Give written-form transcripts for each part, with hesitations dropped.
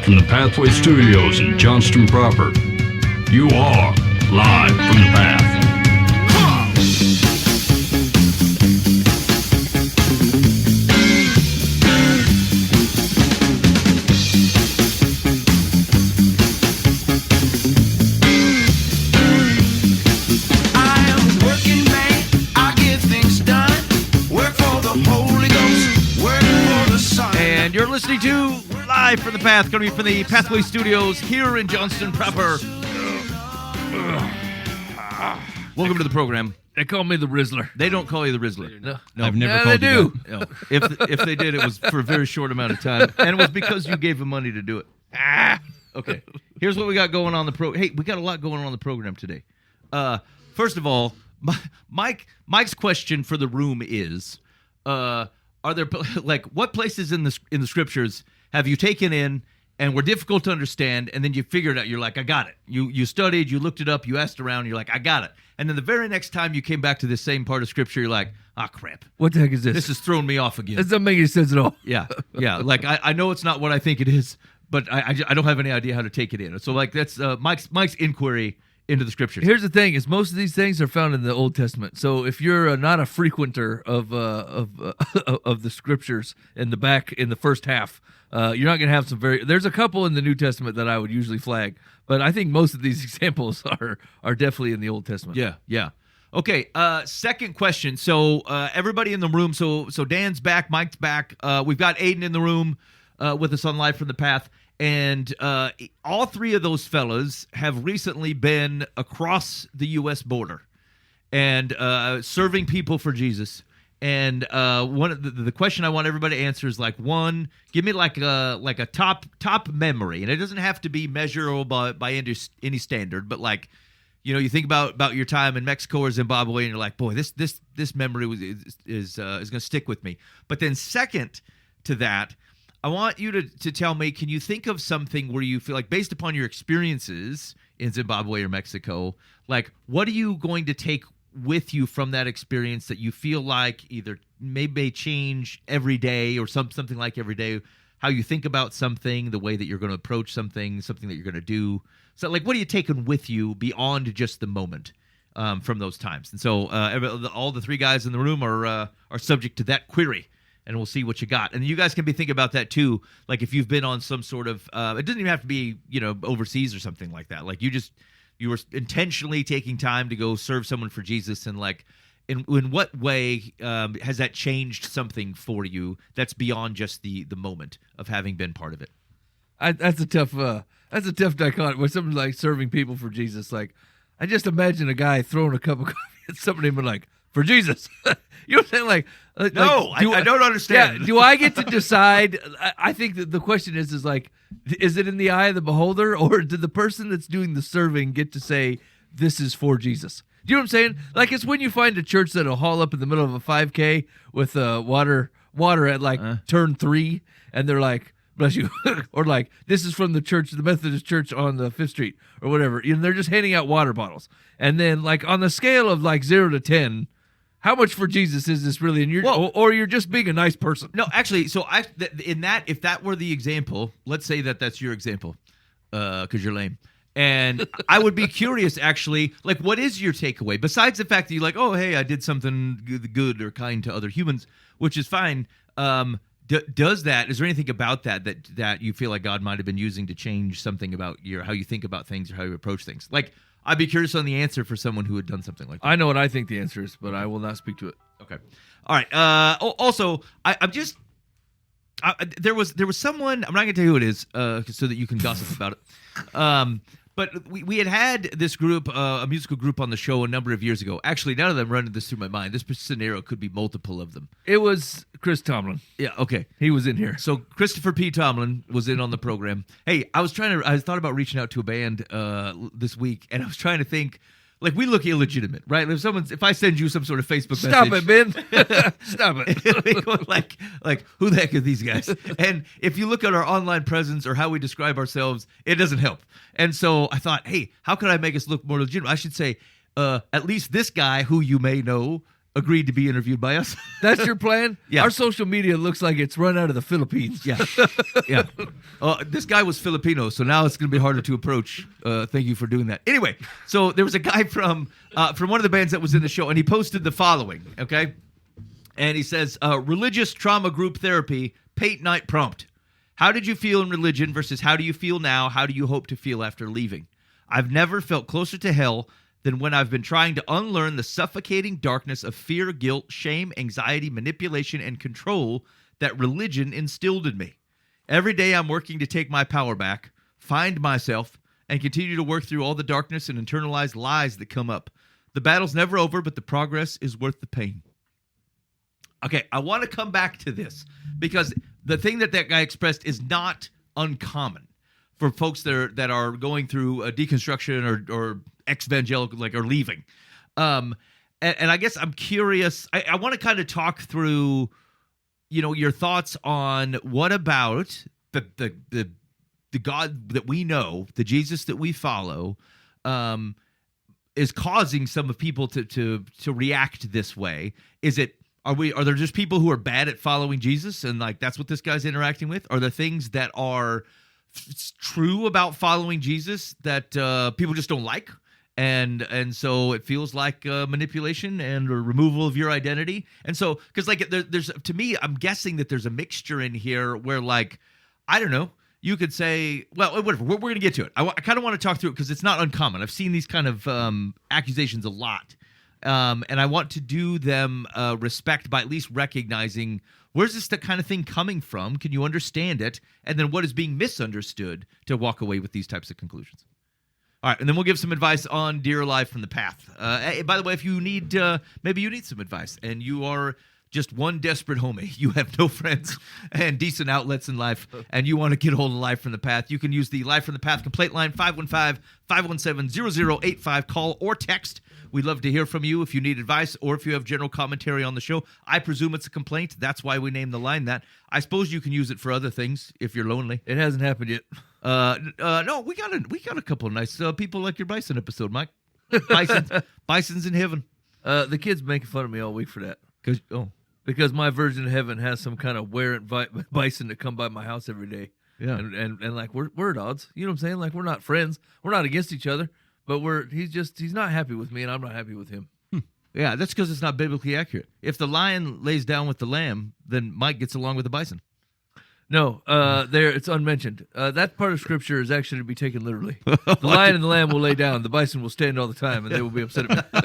from the Pathway Studios in Johnston proper. You are live from the path. And you're listening to Live from the Path, coming from the Pathway Studios here in Johnston proper. Welcome to the program. They call me the Rizzler. They don't call you the Rizzler. No. I've never called they you do. that. No. If they did, it was for a very short amount of time, and it was because you gave them money to do it. Okay. Here's what we got going on the pro. Hey, we got a lot going on the program today. First of all, Mike's question for the room is, are there what places in the scriptures have you taken in and were difficult to understand, and then you figured out, you're like, I got it. You studied, you looked it up, you asked around, you're like, I got it. And then the very next time you came back to this same part of scripture, you're like, crap. What the heck is this? This has thrown me off again. This doesn't make any sense at all. Yeah. Like I know it's not what I think it is, but I don't have any idea how to take it in. So like that's Mike's inquiry into the scriptures. Here's the thing: is most of these things are found in the Old Testament. So if you're not a frequenter of the scriptures in the first half, you're not going to have some very. There's a couple in the New Testament that I would usually flag, but I think most of these examples are definitely in the Old Testament. Yeah. Okay. Second question. So everybody in the room. So Dan's back. Mike's back. We've got Aiden in the room with us on Live from the Path. And all three of those fellas have recently been across the U.S. border and serving people for Jesus. And one of the question I want everybody to answer is one, give me like a top memory, and it doesn't have to be measurable by any standard, but you think about your time in Mexico or Zimbabwe, and you're like, boy, this memory is going to stick with me. But then second to that, I want you to tell me, can you think of something where you feel like, based upon your experiences in Zimbabwe or Mexico, what are you going to take with you from that experience that you feel like either may change every day or something like every day, how you think about something, the way that you're going to approach something that you're going to do. So what are you taking with you beyond just the moment from those times? And so all the three guys in the room are subject to that query. And we'll see what you got. And you guys can be thinking about that too. Like if you've been on some sort of, it doesn't even have to be, overseas or something like that. Like you were intentionally taking time to go serve someone for Jesus. And in what way has that changed something for you that's beyond just the moment of having been part of it? That's a tough dichotomy. When someone's like serving people for Jesus, I just imagine a guy throwing a cup of coffee at somebody and be like, for Jesus. You know what I'm saying? No, I don't understand. Yeah, do I get to decide? I think that the question is is it in the eye of the beholder, or did the person that's doing the serving get to say, this is for Jesus? Do you know what I'm saying? It's when you find a church that'll haul up in the middle of a 5K with water at turn 3, and they're like, bless you. Or this is from the Methodist church on the 5th Street or whatever. They're just handing out water bottles. And then on the scale of 0 to 10, how much for Jesus is this really? And or you're just being a nice person. No, actually, so if that were the example, let's say that's your example, because you're lame. And I would be curious, actually, what is your takeaway? Besides the fact that you're oh, hey, I did something good or kind to other humans, which is fine. Is there anything about that you feel like God might have been using to change something about how you think about things or how you approach things? I'd be curious on the answer for someone who had done something like that. I know what I think the answer is, but I will not speak to it. Okay. All right. Also, there was someone, I'm not going to tell you who it is so that you can gossip about it. But we had this group, a musical group on the show a number of years ago. Actually, none of them running this through my mind. This scenario could be multiple of them. It was Chris Tomlin. Yeah, okay. He was in here. So Christopher P. Tomlin was in on the program. Hey, I thought about reaching out to a band this week, and I was trying to think, we look illegitimate, right? If I send you some sort of Facebook Stop message. it, Ben. Stop it. like, who the heck are these guys? And if you look at our online presence or how we describe ourselves, it doesn't help. And so I thought, hey, how can I make us look more legitimate? I should say, at least this guy who you may know agreed to be interviewed by us. That's your plan? Yeah. Our social media looks like it's run out of the Philippines. Yeah. Yeah. This guy was Filipino, so now it's going to be harder to approach. Thank you for doing that. Anyway, so there was a guy from one of the bands that was in the show, and he posted the following, okay? And he says, religious trauma group therapy, Pate Night prompt. How did you feel in religion versus how do you feel now? How do you hope to feel after leaving? I've never felt closer to hell than when I've been trying to unlearn the suffocating darkness of fear, guilt, shame, anxiety, manipulation, and control that religion instilled in me. Every day I'm working to take my power back, find myself, and continue to work through all the darkness and internalized lies that come up. The battle's never over, but the progress is worth the pain. Okay, I want to come back to this because the thing that guy expressed is not uncommon for folks that are going through a deconstruction or ex-evangelical, or leaving. And I guess I'm curious. I want to kind of talk through, your thoughts on what about the God that we know, the Jesus that we follow, is causing some of people to react this way. Are there just people who are bad at following Jesus and that's what this guy's interacting with? Are there things that are true about following Jesus that people just don't like? And so it feels like manipulation and a removal of your identity. And so, because there's to me, I'm guessing that there's a mixture in here where I don't know, you could say, well, whatever, we're going to get to it. I kind of want to talk through it because it's not uncommon. I've seen these kind of accusations a lot. And I want to do them respect by at least recognizing where's this kind of thing coming from? Can you understand it? And then what is being misunderstood to walk away with these types of conclusions? All right, and then we'll give some advice on Dear Life from the Path. By the way, if you need, maybe you need some advice and you are just one desperate homie, you have no friends and decent outlets in life, and you want to get a hold of Life from the Path, you can use the Life from the Path complaint line, 515-517-0085. Call or text. We'd love to hear from you if you need advice or if you have general commentary on the show. I presume it's a complaint. That's why we named the line that. I suppose you can use it for other things if you're lonely. It hasn't happened yet. No, we got a couple of nice people like your bison episode, Mike. Bison's in heaven. The kids making fun of me all week for that. Because my version of heaven has some kind of werrant bison that come by my house every day. Yeah. And we're at odds. You know what I'm saying? We're not friends. We're not against each other. But he's not happy with me, and I'm not happy with him. Yeah, that's because it's not biblically accurate. If the lion lays down with the lamb, then Mike gets along with the bison. No, it's unmentioned. That part of Scripture is actually to be taken literally. The lion and the lamb will lay down. The bison will stand all the time, and they will be upset at me.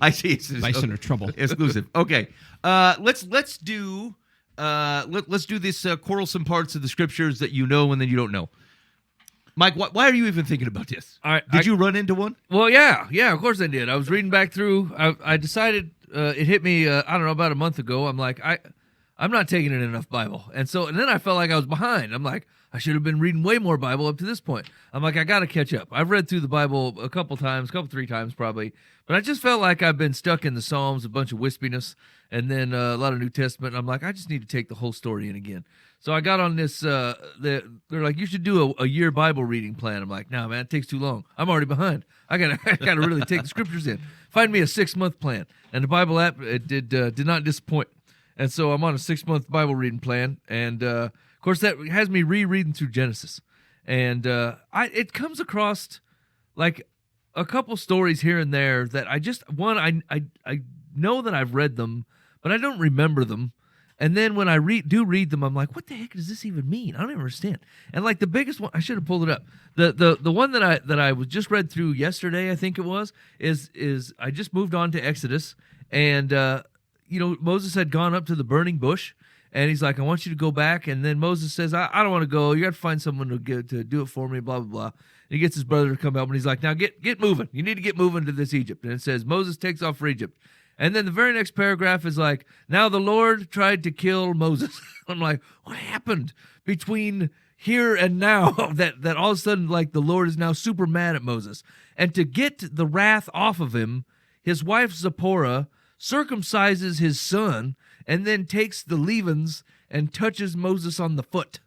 I see. Bison are trouble. Exclusive. Okay, let's do this quarrelsome parts of the Scriptures that you know and then you don't know. Mike, why are you even thinking about this? Did you run into one? Well, yeah, of course I did. I was reading back through. I decided it hit me. I don't know, about a month ago. I'm like, I'm not taking in enough Bible, and then I felt like I was behind. I'm like, I should have been reading way more Bible up to this point. I'm like, I got to catch up. I've read through the Bible a couple, 3 times probably, but I just felt like I've been stuck in the Psalms, a bunch of wispiness, and then a lot of New Testament. And I'm like, I just need to take the whole story in again. So I got on this, they're like, you should do a year Bible reading plan. I'm like, nah, man, it takes too long. I'm already behind. I gotta really take the Scriptures in. Find me a 6-month plan. And the Bible app, it did not disappoint. And so I'm on a 6-month Bible reading plan. And, of course, that has me rereading through Genesis. And it comes across like a couple stories here and there that I know that I've read them, but I don't remember them. And then when I read them, I'm like, what the heck does this even mean? I don't even understand. And the biggest one, I should have pulled it up. The one that I was just read through yesterday, I think it was, is I just moved on to Exodus, and Moses had gone up to the burning bush, and he's like, I want you to go back. And then Moses says, I don't want to go. You got to find someone to do it for me, blah, blah, blah. And he gets his brother to come help, and he's like, now get moving. You need to get moving to this Egypt. And it says, Moses takes off for Egypt. And then the very next paragraph is like, now the Lord tried to kill Moses. I'm like, what happened between here and now that all of a sudden, the Lord is now super mad at Moses? And to get the wrath off of him, his wife Zipporah circumcises his son and then takes the leavings and touches Moses on the foot.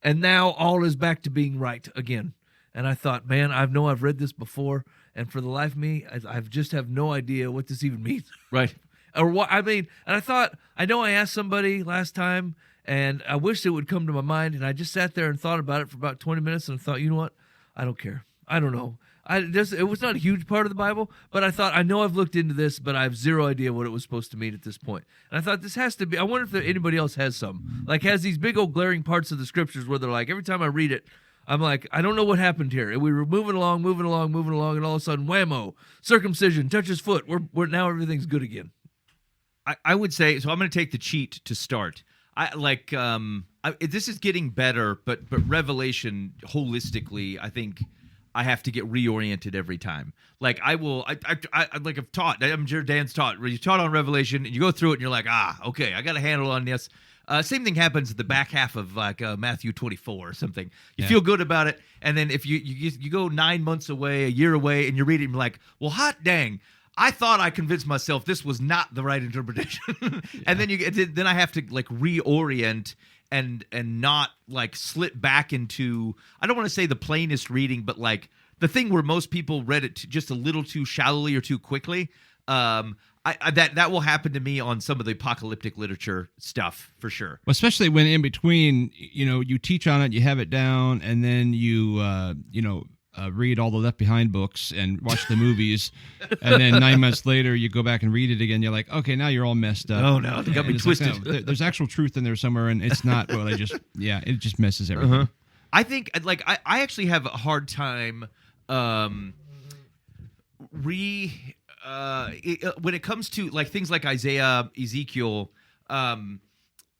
And now all is back to being right again. And I thought, man, I've read this before. And for the life of me, I just have no idea what this even means. Right. or what? I mean, and I thought, I know I asked somebody last time, and I wish it would come to my mind, and I just sat there and thought about it for about 20 minutes, and I thought, you know what? I don't care. I don't know. It was not a huge part of the Bible, but I thought, I know I've looked into this, but I have zero idea what it was supposed to mean at this point. And I thought, this has to be, I wonder if anybody else has some. Like, has these big old glaring parts of the scriptures where they're like, every time I read it, I'm like, I don't know what happened here. And we were moving along, and all of a sudden, whammo, circumcision, touch his foot. We're now everything's good again. I would say, so I'm going to take the cheat to start. This is getting better, but Revelation holistically, I think I have to get reoriented every time. Like I've taught. I'm sure Dan's taught. Where you taught on Revelation, and you go through it, and you're like, okay, I got a handle on this. Same thing happens at the back half of Matthew 24 or something. You feel good about it, and then if you go 9 months away, a year away, and you're reading, you're like, well, hot dang. I thought I convinced myself this was not the right interpretation, and then I have to like reorient and not like slip back into, I don't want to say the plainest reading, but like the thing where most people read it just a little too shallowly or too quickly. That will happen to me on some of the apocalyptic literature stuff for sure. Well, especially when in between, you teach on it, you have it down, and then you read all the Left Behind books and watch the movies, and then 9 months later you go back and read it again. You're like, okay, now you're all messed up. Oh no, they got me twisted. Like, no, there's actual truth in there somewhere, and it's not. Well, it just messes everything. Uh-huh. I think like I actually have a hard time when it comes to like things like Isaiah, Ezekiel.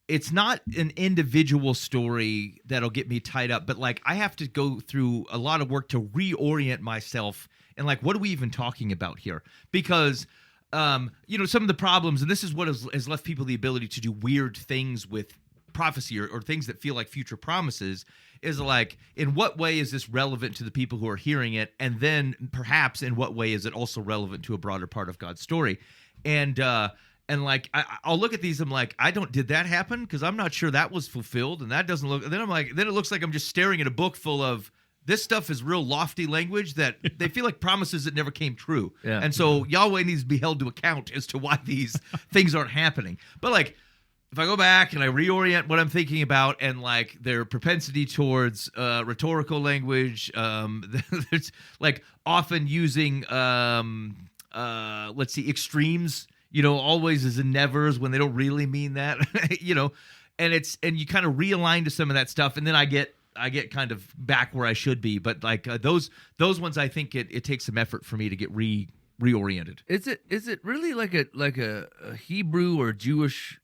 It's not an individual story that'll get me tied up, but like I have to go through a lot of work to reorient myself and like, what are we even talking about here? Because, some of the problems, and this is what has left people the ability to do weird things with prophecy or things that feel like future promises, is like, in what way is this relevant to the people who are hearing it? And then perhaps in what way is it also relevant to a broader part of God's story? And like I'll look at these, I'm like, did that happen? Because I'm not sure that was fulfilled, and that doesn't look. And then I'm like, then it looks like I'm just staring at a book full of this stuff is real lofty language that they feel like promises that never came true. Yeah. And so Yahweh needs to be held to account as to why these things aren't happening. But like, if I go back and I reorient what I'm thinking about and like their propensity towards rhetorical language, there's like often using extremes. Always as in nevers when they don't really mean that, and you kind of realign to some of that stuff, and then I get kind of back where I should be. But like those ones, I think it takes some effort for me to get reoriented. Is it really like a Hebrew or Jewish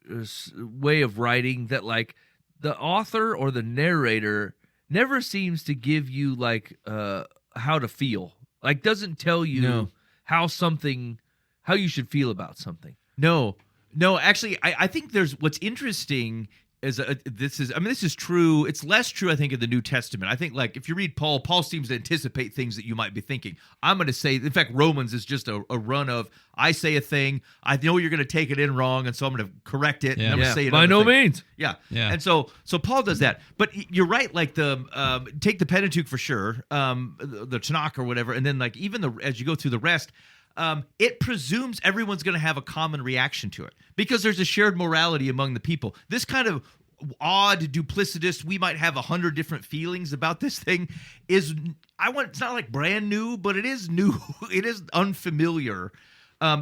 way of writing that like the author or the narrator never seems to give you like how to feel, like doesn't tell you how you should feel about something. No, actually, I think what's interesting is this is true. It's less true, I think, in the New Testament. I think, like, if you read Paul seems to anticipate things that you might be thinking. I'm going to say, in fact, Romans is just a run of, I say a thing, I know you're going to take it in wrong, and so I'm going to correct it, and I'm going to say it. By no means. Yeah. And so Paul does that. But you're right, like take the Pentateuch for sure, the Tanakh or whatever, and then like even as you go through the rest, it presumes everyone's going to have a common reaction to it because there's a shared morality among the people. This kind of odd, duplicitous, we might have 100 different feelings about this thing it's not like brand new, but it is new. It is unfamiliar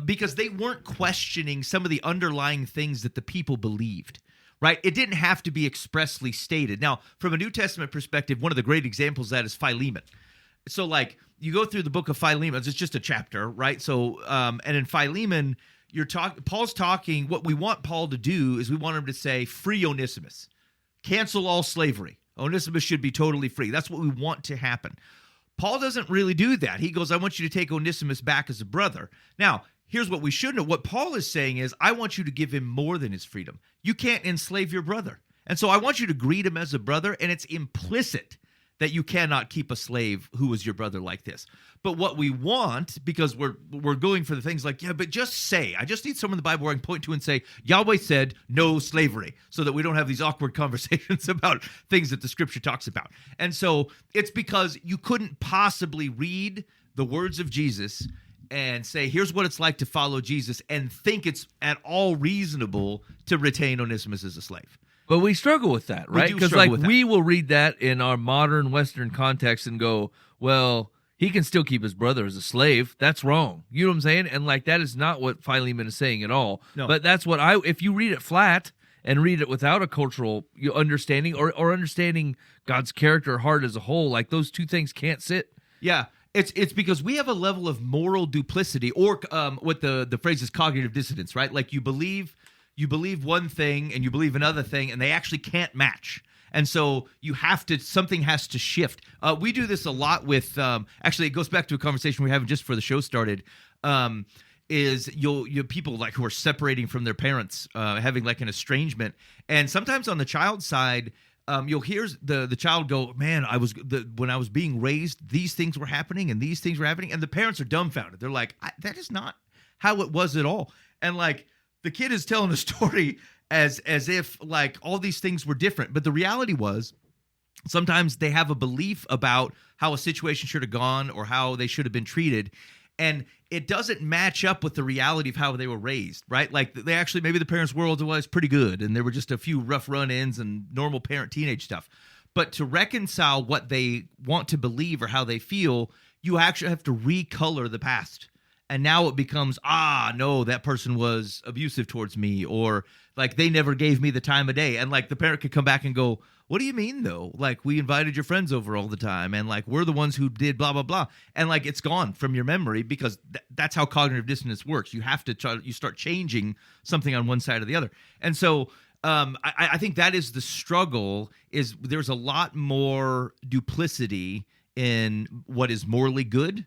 because they weren't questioning some of the underlying things that the people believed. Right? It didn't have to be expressly stated. Now, from a New Testament perspective, one of the great examples of that is Philemon. So like you go through the book of Philemon, it's just a chapter, right? So, and in Philemon, Paul's talking, what we want Paul to do is we want him to say, free Onesimus, cancel all slavery. Onesimus should be totally free. That's what we want to happen. Paul doesn't really do that. He goes, I want you to take Onesimus back as a brother. Now, here's what we should know. What Paul is saying is, I want you to give him more than his freedom. You can't enslave your brother. And so I want you to greet him as a brother, and it's implicit that you cannot keep a slave who was your brother like this. But what we want, because we're going for the things like, but just say, I just need someone in the Bible where I can point to and say, Yahweh said no slavery, so that we don't have these awkward conversations about things that the scripture talks about. And so it's because you couldn't possibly read the words of Jesus and say, here's what it's like to follow Jesus, and think it's at all reasonable to retain Onesimus as a slave. But we struggle with that, We right? do Because struggle like with that. we will read that in our modern Western context and go, well, he can still keep his brother as a slave. That's wrong. You know what I'm saying? And like that is not what Philemon is saying at all. No. But that's what if you read it flat and read it without a cultural understanding or understanding God's character or heart as a whole, like those two things can't sit. Yeah. It's because we have a level of moral duplicity, or what the phrase is cognitive dissonance, right? Like you believe one thing and you believe another thing, and they actually can't match. And so something has to shift. We do this a lot with, actually, it goes back to a conversation we were having just before the show started. Is you'll people like who are separating from their parents, having like an estrangement, and sometimes on the child side, you'll hear the child go, "Man, when I was being raised, these things were happening, and these things were happening," and the parents are dumbfounded. They're like, "That is not how it was at all," and like the kid is telling a story as if like all these things were different, but the reality was sometimes they have a belief about how a situation should have gone or how they should have been treated, and it doesn't match up with the reality of how they were raised, right? Like they actually, maybe the parents' world was pretty good and there were just a few rough run-ins and normal parent-teenage stuff. But to reconcile what they want to believe or how they feel, you actually have to recolor the past. And now it becomes, no, that person was abusive towards me, or like they never gave me the time of day. And like the parent could come back and go, what do you mean though? Like we invited your friends over all the time, and like we're the ones who did blah, blah, blah. And like it's gone from your memory because that's how cognitive dissonance works. You have to you start changing something on one side or the other. And so I think that is the struggle, is there's a lot more duplicity in what is morally good.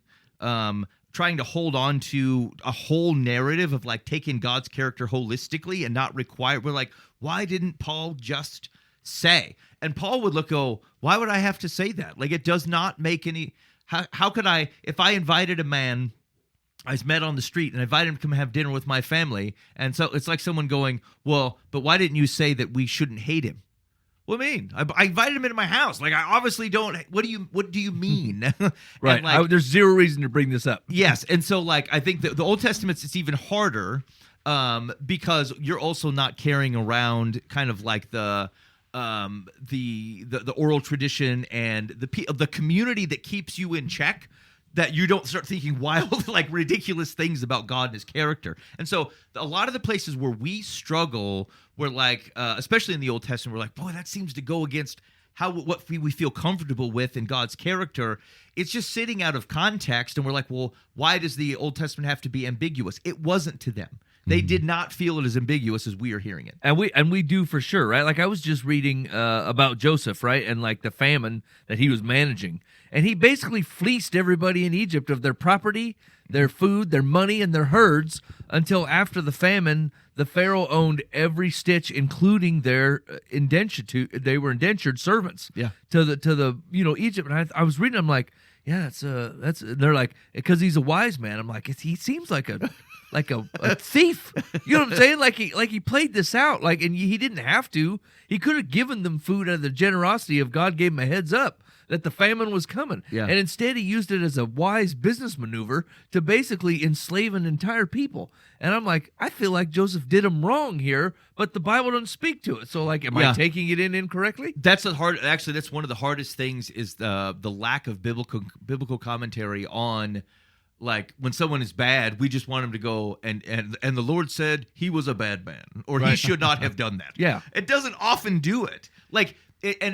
Trying to hold on to a whole narrative of like taking God's character holistically and not require. We're like, why didn't Paul just say? And Paul would go, why would I have to say that? Like, it does not make any. How could I, if I invited a man I was met on the street and I invited him to come have dinner with my family, and so it's like someone going, well, but why didn't you say that we shouldn't hate him? What do you mean? I invited him into my house. Like, I obviously don't. What do you mean? Right. Like, There's zero reason to bring this up. Yes, and so like I think the Old Testament, it's even harder because you're also not carrying around kind of like the oral tradition and the community that keeps you in check, that you don't start thinking wild, like ridiculous things about God and his character. And so a lot of the places where we struggle, we're like, especially in the Old Testament, we're like, boy, that seems to go against what we feel comfortable with in God's character. It's just sitting out of context. And we're like, well, why does the Old Testament have to be ambiguous? It wasn't to them. They did not feel it as ambiguous as we are hearing it. And we do for sure, right? Like I was just reading about Joseph, right? And like the famine that he was managing. And he basically fleeced everybody in Egypt of their property, their food, their money, and their herds until after the famine, the Pharaoh owned every stitch, including their they were indentured servants. Yeah. To the Egypt. And I was reading, I'm like, yeah, that's they're like, because he's a wise man. I'm like, he seems like a thief. You know what I'm saying? Like he played this out, like, and he didn't have to. He could have given them food out of the generosity of God gave him a heads up that the famine was coming. Yeah. And instead he used it as a wise business maneuver to basically enslave an entire people. And I'm like, I feel like Joseph did him wrong here, but the Bible doesn't speak to it. So like, am I taking it in incorrectly? That's that's one of the hardest things, is the lack of biblical commentary on, like, when someone is bad, we just want him to go and the Lord said he was a bad man, or he should not have done that. Yeah. It doesn't often do it. Like,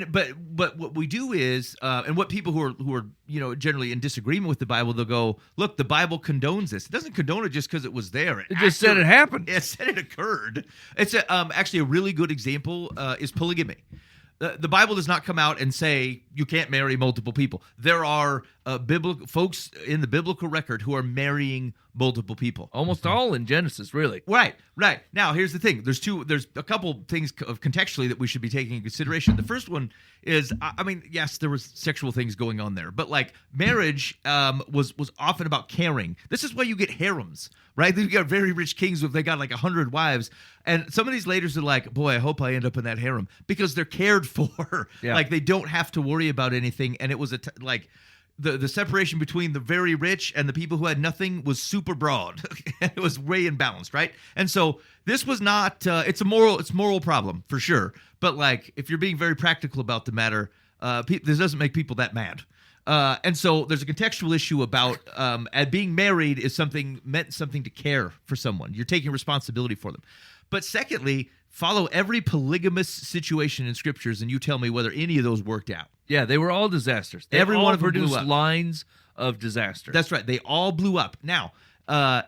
but what we do is, and what people who are generally in disagreement with the Bible, they'll go, look, the Bible condones this. It doesn't condone it just because it was there. It just said it happened. It said it occurred. It's actually a really good example is polygamy. The Bible does not come out and say you can't marry multiple people. There are biblical folks in the biblical record who are marrying multiple people. Almost all in Genesis, really. Right. Now, here's the thing. There's a couple things of contextually that we should be taking in consideration. The first one is, I mean, yes, there was sexual things going on there, but like marriage was often about caring. This is why you get harems, right? You got very rich kings if they got like 100 wives, and some of these ladies are like, boy, I hope I end up in that harem, because they're cared for. Yeah. Like they don't have to worry about anything, and it was the separation between the very rich and the people who had nothing was super broad. It was way imbalanced, right? And so this was not. It's a moral problem for sure. But like, if you're being very practical about the matter, this doesn't make people that mad. And so there's a contextual issue about being married meant something to care for someone. You're taking responsibility for them. But secondly, follow every polygamous situation in scriptures, and you tell me whether any of those worked out. Yeah, they were all disasters. Every one of them produced blew up. lines of disaster. That's right. They all blew up. Now,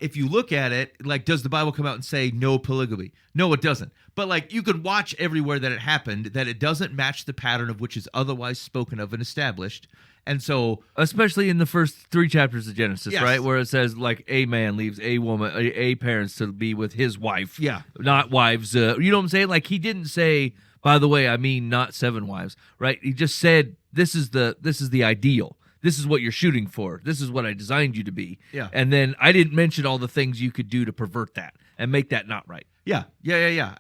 if you look at it, like, does the Bible come out and say no polygamy? No, it doesn't. But like, you can watch everywhere that it happened, that it doesn't match the pattern of which is otherwise spoken of and established. And so, especially in the first 3 chapters of Genesis, Yes. right, where it says like a man leaves a woman, a parents to be with his wife, Yeah. not wives. You know what I'm saying? Like, he didn't say, by the way, I mean not 7 wives, right? He just said this is the ideal. This is what you're shooting for. This is what I designed you to be. Yeah. And then I didn't mention all the things you could do to pervert that and make that not right. Yeah.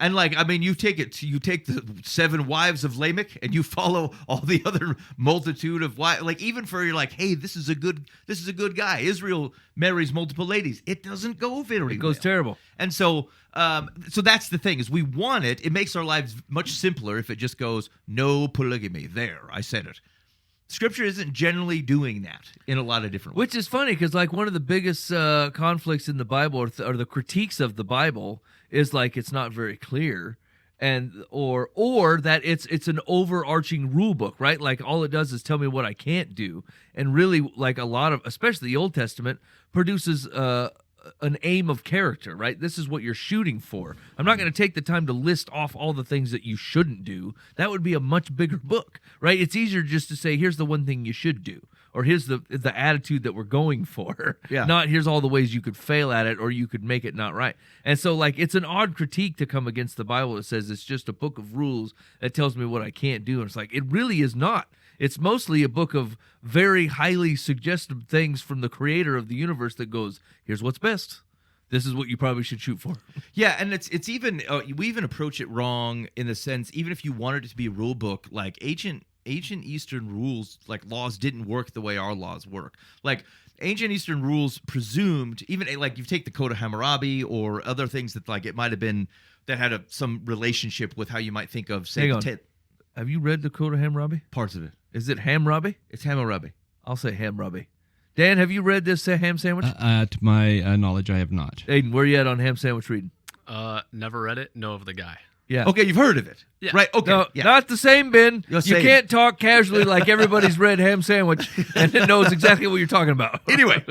And like, I mean, you take the 7 wives of Lamech, and you follow all the other multitude of wives. Like, even for, you're like, hey, this is a good guy. Israel marries multiple ladies. It doesn't go very well. It goes terrible. And so that's the thing, is we want it. It makes our lives much simpler if it just goes no polygamy. There, I said it. Scripture isn't generally doing that in a lot of different ways. Which is funny, because like one of the biggest conflicts in the Bible, or the critiques of the Bible, is like it's not very clear, and or that it's an overarching rule book, right? Like, all it does is tell me what I can't do, and really, like, a lot of, especially the Old Testament, produces an aim of character, right? This is what you're shooting for. I'm not going to take the time to list off all the things that you shouldn't do. That would be a much bigger book, right? It's easier just to say, here's the one thing you should do, or here's the attitude that we're going for. Yeah. Not here's all the ways you could fail at it, or you could make it not right. And so, like, it's an odd critique to come against the Bible that says it's just a book of rules that tells me what I can't do. And it's like, it really is not. It's mostly a book of very highly suggestive things from the creator of the universe that goes, here's what's best. This is what you probably should shoot for. Yeah, and it's even we even approach it wrong in the sense, even if you wanted it to be a rule book, like ancient Eastern rules, like laws, didn't work the way our laws work. Like, ancient Eastern rules presumed, even like you take the Code of Hammurabi or other things that, like, it might have been that had some relationship with how you might think of, say, Hang on. Have you read the Code of Hammurabi? parts of it. Is it Hammurabi? It's Hammurabi. I'll say Hammurabi. Dan, have you read this ham sandwich? To my knowledge, I have not. Aiden, where you at on ham sandwich reading? Never read it. Know of the guy. Yeah. Okay, you've heard of it. Yeah. Right, okay. No, yeah. not the same, Ben. You're You saying- can't talk casually like everybody's read ham sandwich and knows exactly what you're talking about. Anyway,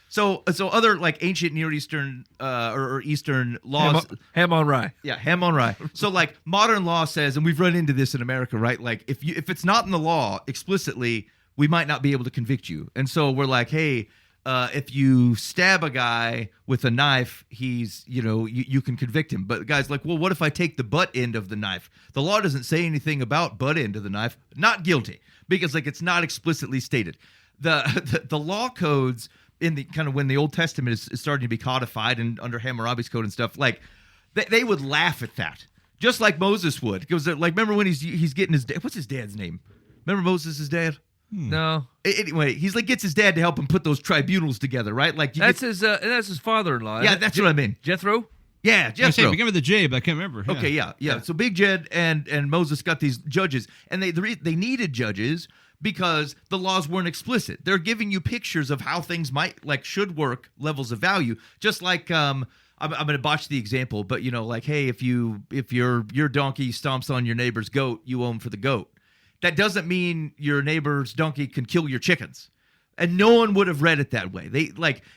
so other, like, ancient Near Eastern or Eastern laws. Ham on rye. Yeah, ham on rye. So, like, modern law says, and we've run into this in America, right? Like, if it's not in the law explicitly, we might not be able to convict you. And so we're like, hey, if you stab a guy with a knife, he's, you can convict him. But the guy's like, well, what if I take the butt end of the knife? The law doesn't say anything about butt end of the knife. Not guilty, because, like, it's not explicitly stated. The law codes in the kind of when the Old Testament is starting to be codified and under Hammurabi's code and stuff, like, they would laugh at that, just like Moses would. Because, like, remember when he's getting what's his dad's name? Remember Moses' dad? No. Anyway, he's like, gets his dad to help him put those tribunals together, right? Like, That's his father-in-law. yeah, that's what I mean. Jethro? Yeah, I say Jethro. begin with the J, but I can't remember. Okay, yeah. So Big Jed and Moses got these judges, and they needed judges because the laws weren't explicit. They're giving you pictures of how things should work, levels of value. Just like I'm going to botch the example, but like, hey, if your donkey stomps on your neighbor's goat, you own for the goat. That doesn't mean your neighbor's donkey can kill your chickens. And no one would have read it that way.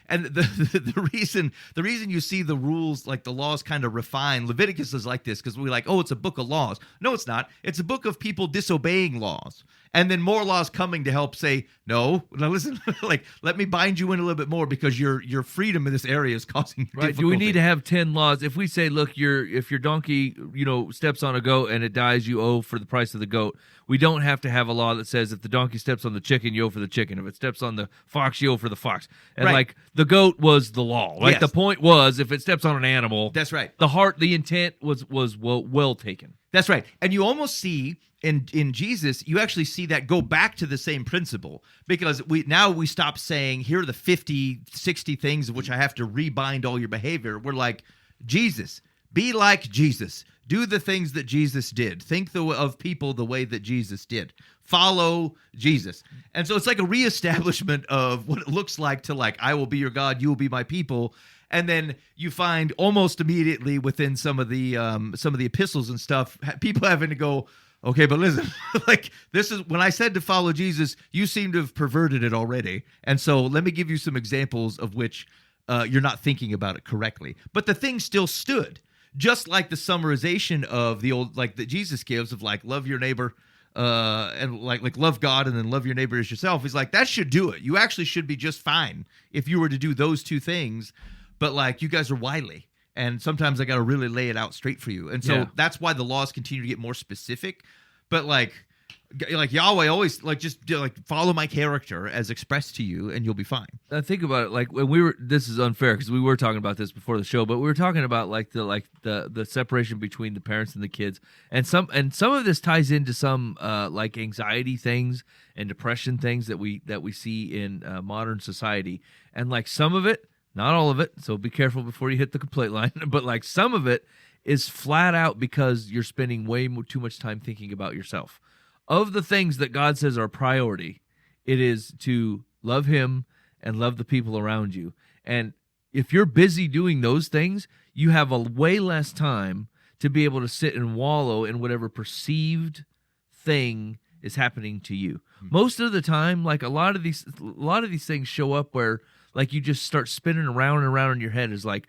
And the reason you see the rules, like the laws, kind of refined. Leviticus is like this because we're like, oh, it's a book of laws. No, it's not. It's a book of people disobeying laws, and then more laws coming to help say, no, now listen, like, let me bind you in a little bit more because your freedom in this area is causing you Right. Do we difficulty. need to have 10 laws? If we say, look, if your donkey, steps on a goat and it dies, you owe for the price of the goat. We don't have to have a law that says if the donkey steps on the chicken, you owe for the chicken. If it steps on the fox, you owe for the fox. And Right. like the goat was the law. Like Yes. the point was, if it steps on an animal, That's right. the intent was well taken. That's right. And you almost see in Jesus, you actually see that go back to the same principle, because we stop saying, here are the 50, 60 things of which I have to rebind all your behavior. We're like, Jesus, be like Jesus. Do the things that Jesus did. Think of people the way that Jesus did. Follow Jesus. And so it's like a reestablishment of what it looks like to, like, I will be your God, you will be my people. And then you find almost immediately within some of the epistles and stuff, people having to go, okay, but listen, like, this is when I said to follow Jesus, you seem to have perverted it already. And so let me give you some examples of which you're not thinking about it correctly. But the thing still stood, just like the summarization of the old, like that Jesus gives of, like, love your neighbor and like love God and then love your neighbor as yourself. He's like, that should do it. You actually should be just fine if you were to do those two things. But, like, you guys are wily, and sometimes I got to really lay it out straight for you. And so that's why the laws continue to get more specific. But, like Yahweh always, like, just follow my character as expressed to you, and you'll be fine. I think about it, like, when this is unfair because we were talking about this before the show, but we were talking about the separation between the parents and the kids, and some of this ties into some like anxiety things and depression things that we see in modern society, and, like, some of it. Not all of it, so be careful before you hit the complaint line. But, like, some of it is flat out because you're spending way too much time thinking about yourself. Of the things that God says are a priority, it is to love Him and love the people around you. And if you're busy doing those things, you have a way less time to be able to sit and wallow in whatever perceived thing is happening to you. Most of the time, like, a lot of these things show up where, like, you just start spinning around and around in your head is like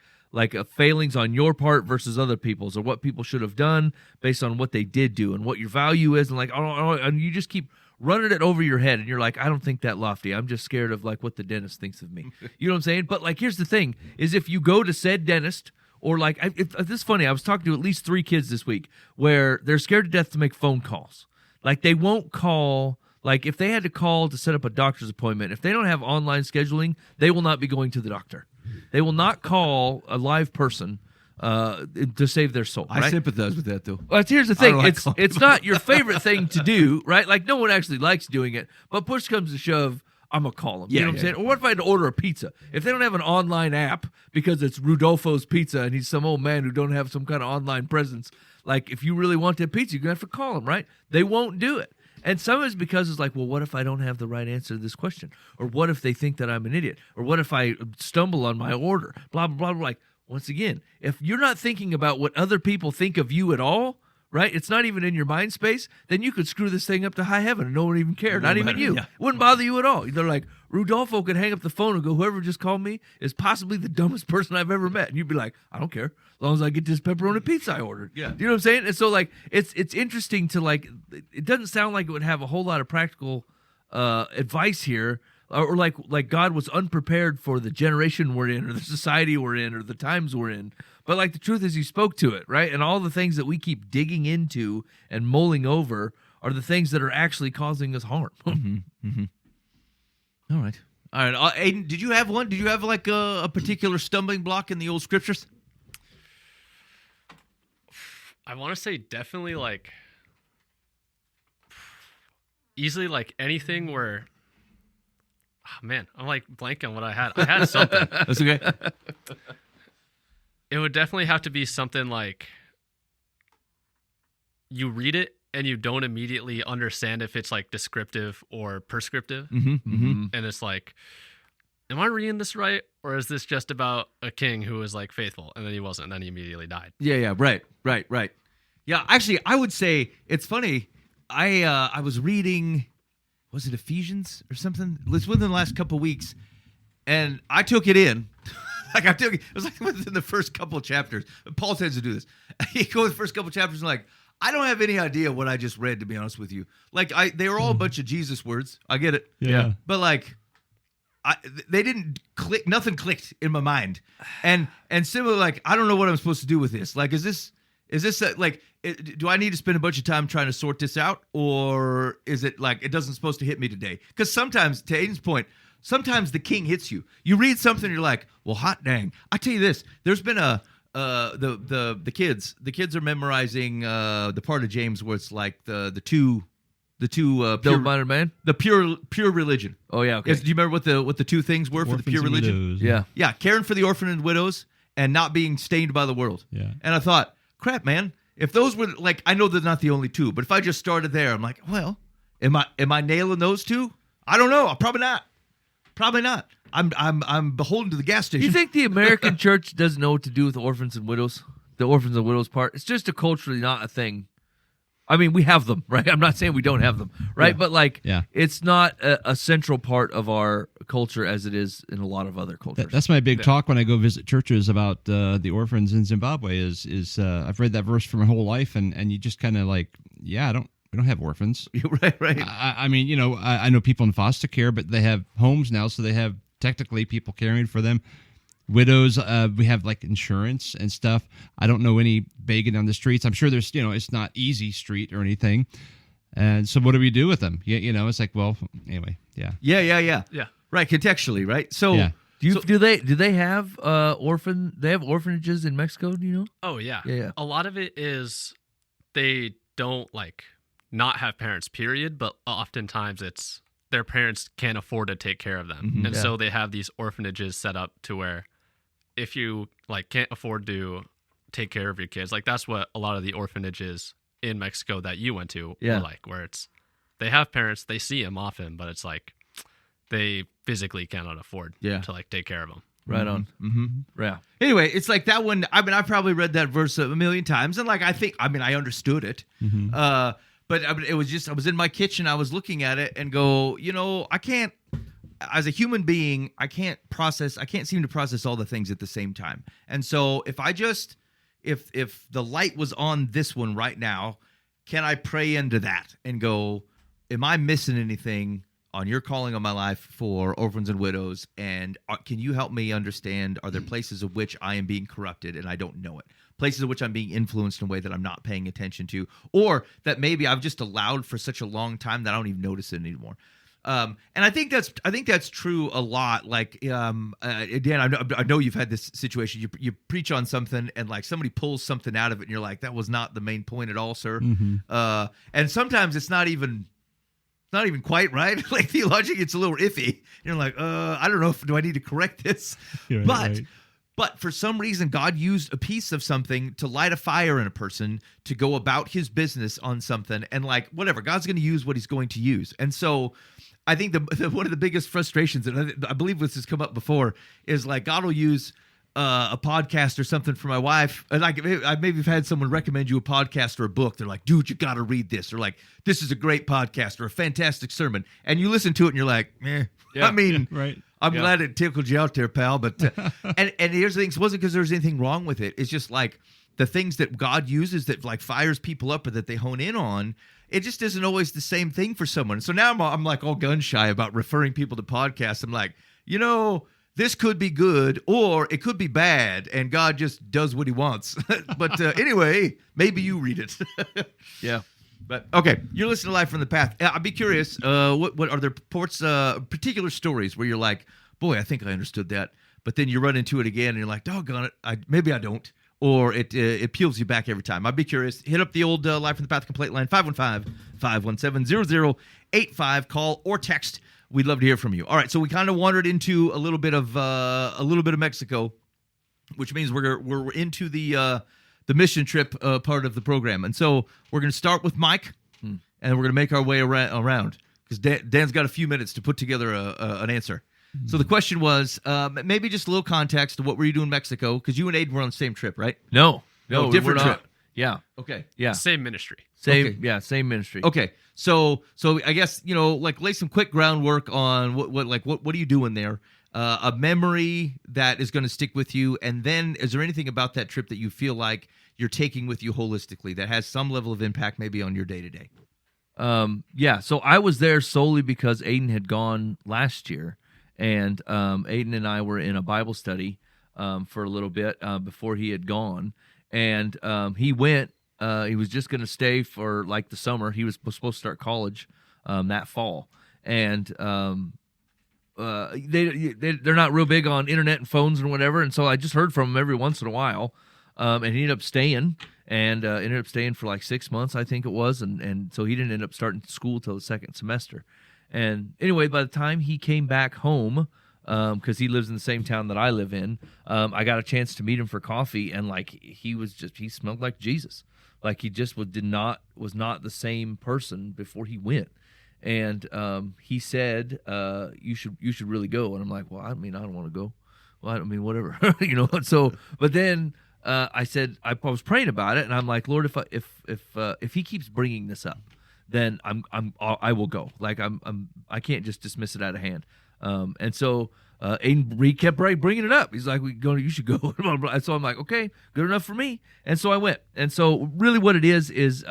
failings on your part versus other people's, or what people should have done based on what they did do and what your value is, and, like, and you just keep running it over your head, and you're like, I don't think that lofty. I'm just scared of, like, what the dentist thinks of me. You know what I'm saying? But, like, here's the thing: is if you go to said dentist, or, like, this is funny. I was talking to at least 3 kids this week where they're scared to death to make phone calls. Like, they won't call. Like, if they had to call to set up a doctor's appointment, if they don't have online scheduling, they will not be going to the doctor. They will not call a live person to save their soul. Right? I sympathize with that, though. Well, here's the thing. It's not your favorite thing to do, right? Like, no one actually likes doing it. But push comes to shove, I'm going to call them. You know what I'm saying? Or what if I had to order a pizza? If they don't have an online app because it's Rudolfo's Pizza and he's some old man who don't have some kind of online presence, like, if you really want that pizza, you're going to have to call them, right? They won't do it. And some is because it's like, well, what if I don't have the right answer to this question? Or what if they think that I'm an idiot? Or what if I stumble on my order? Blah, blah, blah. Like, once again, if you're not thinking about what other people think of you at all, right? It's not even in your mind space, then you could screw this thing up to high heaven and no one would even care. Not even you. Yeah. It wouldn't bother you at all. They're like, Rudolfo could hang up the phone and go, whoever just called me is possibly the dumbest person I've ever met. And you'd be like, I don't care. As long as I get this pepperoni pizza I ordered. Yeah. You know what I'm saying? And so, like, it's interesting to, like, it doesn't sound like it would have a whole lot of practical advice here, or like God was unprepared for the generation we're in, or the society we're in, or the times we're in. But, like, the truth is, He spoke to it, right? And all the things that we keep digging into and mulling over are the things that are actually causing us harm. All right. Aiden, did you have one? Did you have, like, a particular stumbling block in the old scriptures? I want to say definitely, like, easily, like, anything where, oh, man, I'm, like, blanking on what I had. I had something. That's okay. It would definitely have to be something like you read it and you don't immediately understand if it's, like, descriptive or prescriptive. And it's like, am I reading this right? Or is this just about a king who was, like, faithful and then he wasn't and then he immediately died? Yeah, right. Yeah, actually, I would say it's funny. I was reading, was it Ephesians or something? It was within the last couple of weeks, and I took it in. It was like within the first couple of chapters. Paul tends to do this. He goes the first couple of chapters and, like, I don't have any idea what I just read, to be honest with you. Like, they were all a bunch of Jesus words. I get it. Yeah. But, like, they didn't click. Nothing clicked in my mind. And similar, like, I don't know what I'm supposed to do with this. Like, is this do I need to spend a bunch of time trying to sort this out, or is it like it doesn't supposed to hit me today? Because sometimes, to Aiden's point, sometimes the king hits you. You read something, and you're like, well, hot dang. I tell you this, there's been the kids are memorizing the part of James where it's like the two pure, Double-minded man. the pure religion. Oh yeah. Okay. Do you remember what the two things were for the Orphans pure and religion? widows. Yeah. Yeah, caring for the orphan and widows and not being stained by the world. Yeah. And I thought, crap, man, if those were like, I know they're not the only two, but if I just started there, I'm like, well, am I nailing those two? I don't know. Probably not. Probably not. I'm beholden to the gas station. You think the American church doesn't know what to do with orphans and widows? The orphans and widows part. It's just culturally not a thing. I mean, we have them, right? I'm not saying we don't have them, right? Yeah. But like, Yeah. it's not a central part of our culture as it is in a lot of other cultures. That's my big talk when I go visit churches about the orphans in Zimbabwe. Is I've read that verse for my whole life, and you just kind of like, yeah, we don't have orphans. right. I mean, I know people in foster care, but they have homes now, so they have technically people caring for them. Widows, we have like insurance and stuff. I don't know any begging on the streets. I'm sure there's, it's not easy street or anything. And so what do we do with them? It's like, well, anyway, yeah. Yeah. Yeah. Right, contextually, right? So, Yeah. Do they have They have orphanages in Mexico? Do you know? Oh yeah. Yeah. A lot of it is they don't like not have parents, period, but oftentimes it's their parents can't afford to take care of them. And so they have these orphanages set up to where if you like can't afford to take care of your kids, like that's what a lot of the orphanages in Mexico that you went to were like, where it's they have parents, they see them often, but it's like they physically cannot afford to like take care of them. Right on. Mm-hmm. Yeah. Anyway, it's like that one. I mean, I've probably read that verse a million times, and like I understood it. But it was just I was in my kitchen, I was looking at it and go, I can't. As a human being, I can't seem to process all the things at the same time. And so if the light was on this one right now, can I pray into that and go, am I missing anything on your calling on my life for orphans and widows? And can you help me understand, are there places of which I am being corrupted and I don't know it? Places of which I'm being influenced in a way that I'm not paying attention to, or that maybe I've just allowed for such a long time that I don't even notice it anymore. And I think that's true a lot. Like, Dan, I know you've had this situation. You preach on something and like somebody pulls something out of it, and you're like, that was not the main point at all, sir. And sometimes it's not even quite right. Like theologically, it's a little iffy. You're like, I don't know do I need to correct this, But for some reason, God used a piece of something to light a fire in a person to go about his business on something. And like, whatever, God's going to use what he's going to use. And so I think one of the biggest frustrations, and I believe this has come up before, is like God will use a podcast or something for my wife. And like, I maybe have had someone recommend you a podcast or a book. They're like, dude, you got to read this. Or like, this is a great podcast or a fantastic sermon. And you listen to it and you're like, I mean, Right. I'm glad it tickled you out there, pal. But and here's the thing: it wasn't because there was anything wrong with it. It's just like the things that God uses that like fires people up or that they hone in on. It just isn't always the same thing for someone. So now I'm like all gun shy about referring people to podcasts. I'm like, this could be good or it could be bad, and God just does what he wants. But anyway, maybe you read it. Yeah. But okay, you're listening to Life from the Path. I'd be curious. What are there particular stories where you're like, boy, I think I understood that, but then you run into it again and you're like, doggone it, maybe I don't, or it peels you back every time. I'd be curious. Hit up the old Life from the Path complaint line 515-517-0085. Call or text. We'd love to hear from you. All right, so we kind of wandered into a little bit of Mexico, which means we're into the mission trip part of the program. And so we're going to start with Mike, and we're going to make our way around because Dan's got a few minutes to put together an answer. So the question was, maybe just a little context of what were you doing in Mexico, because you and Aiden were on the same trip, right? No, different we're not. trip. Yeah. Okay. Yeah. Same ministry. Same. Okay. Yeah. Same ministry. Okay. So I guess, like lay some quick groundwork on what are you doing there? A memory that is going to stick with you, and then is there anything about that trip that you feel like you're taking with you holistically that has some level of impact maybe on your day-to-day? Yeah, so I was there solely because Aiden had gone last year, and Aiden and I were in a Bible study for a little bit before he had gone, and he went. He was just going to stay for like the summer. He was supposed to start college that fall, and they're not real big on internet and phones and whatever, and so I just heard from him every once in a while. and he ended up staying. And ended up staying for like 6 months, I think it was, and so he didn't end up starting school till the second semester. And anyway, by the time he came back home, because he lives in the same town that I live in, I got a chance to meet him for coffee, and like he smelled like Jesus, like he just was not the same person before he went. And he said, "You should really go." And I'm like, "Well, I mean, I don't want to go. Well, I mean, whatever, you know." So, but then. I said I was praying about it, and I'm like, Lord, if he keeps bringing this up, then I will go. Like I can't just dismiss it out of hand. And so Aiden kept bringing it up. He's like, you should go. And so I'm like, okay, good enough for me. And so I went. And so really, what it is there's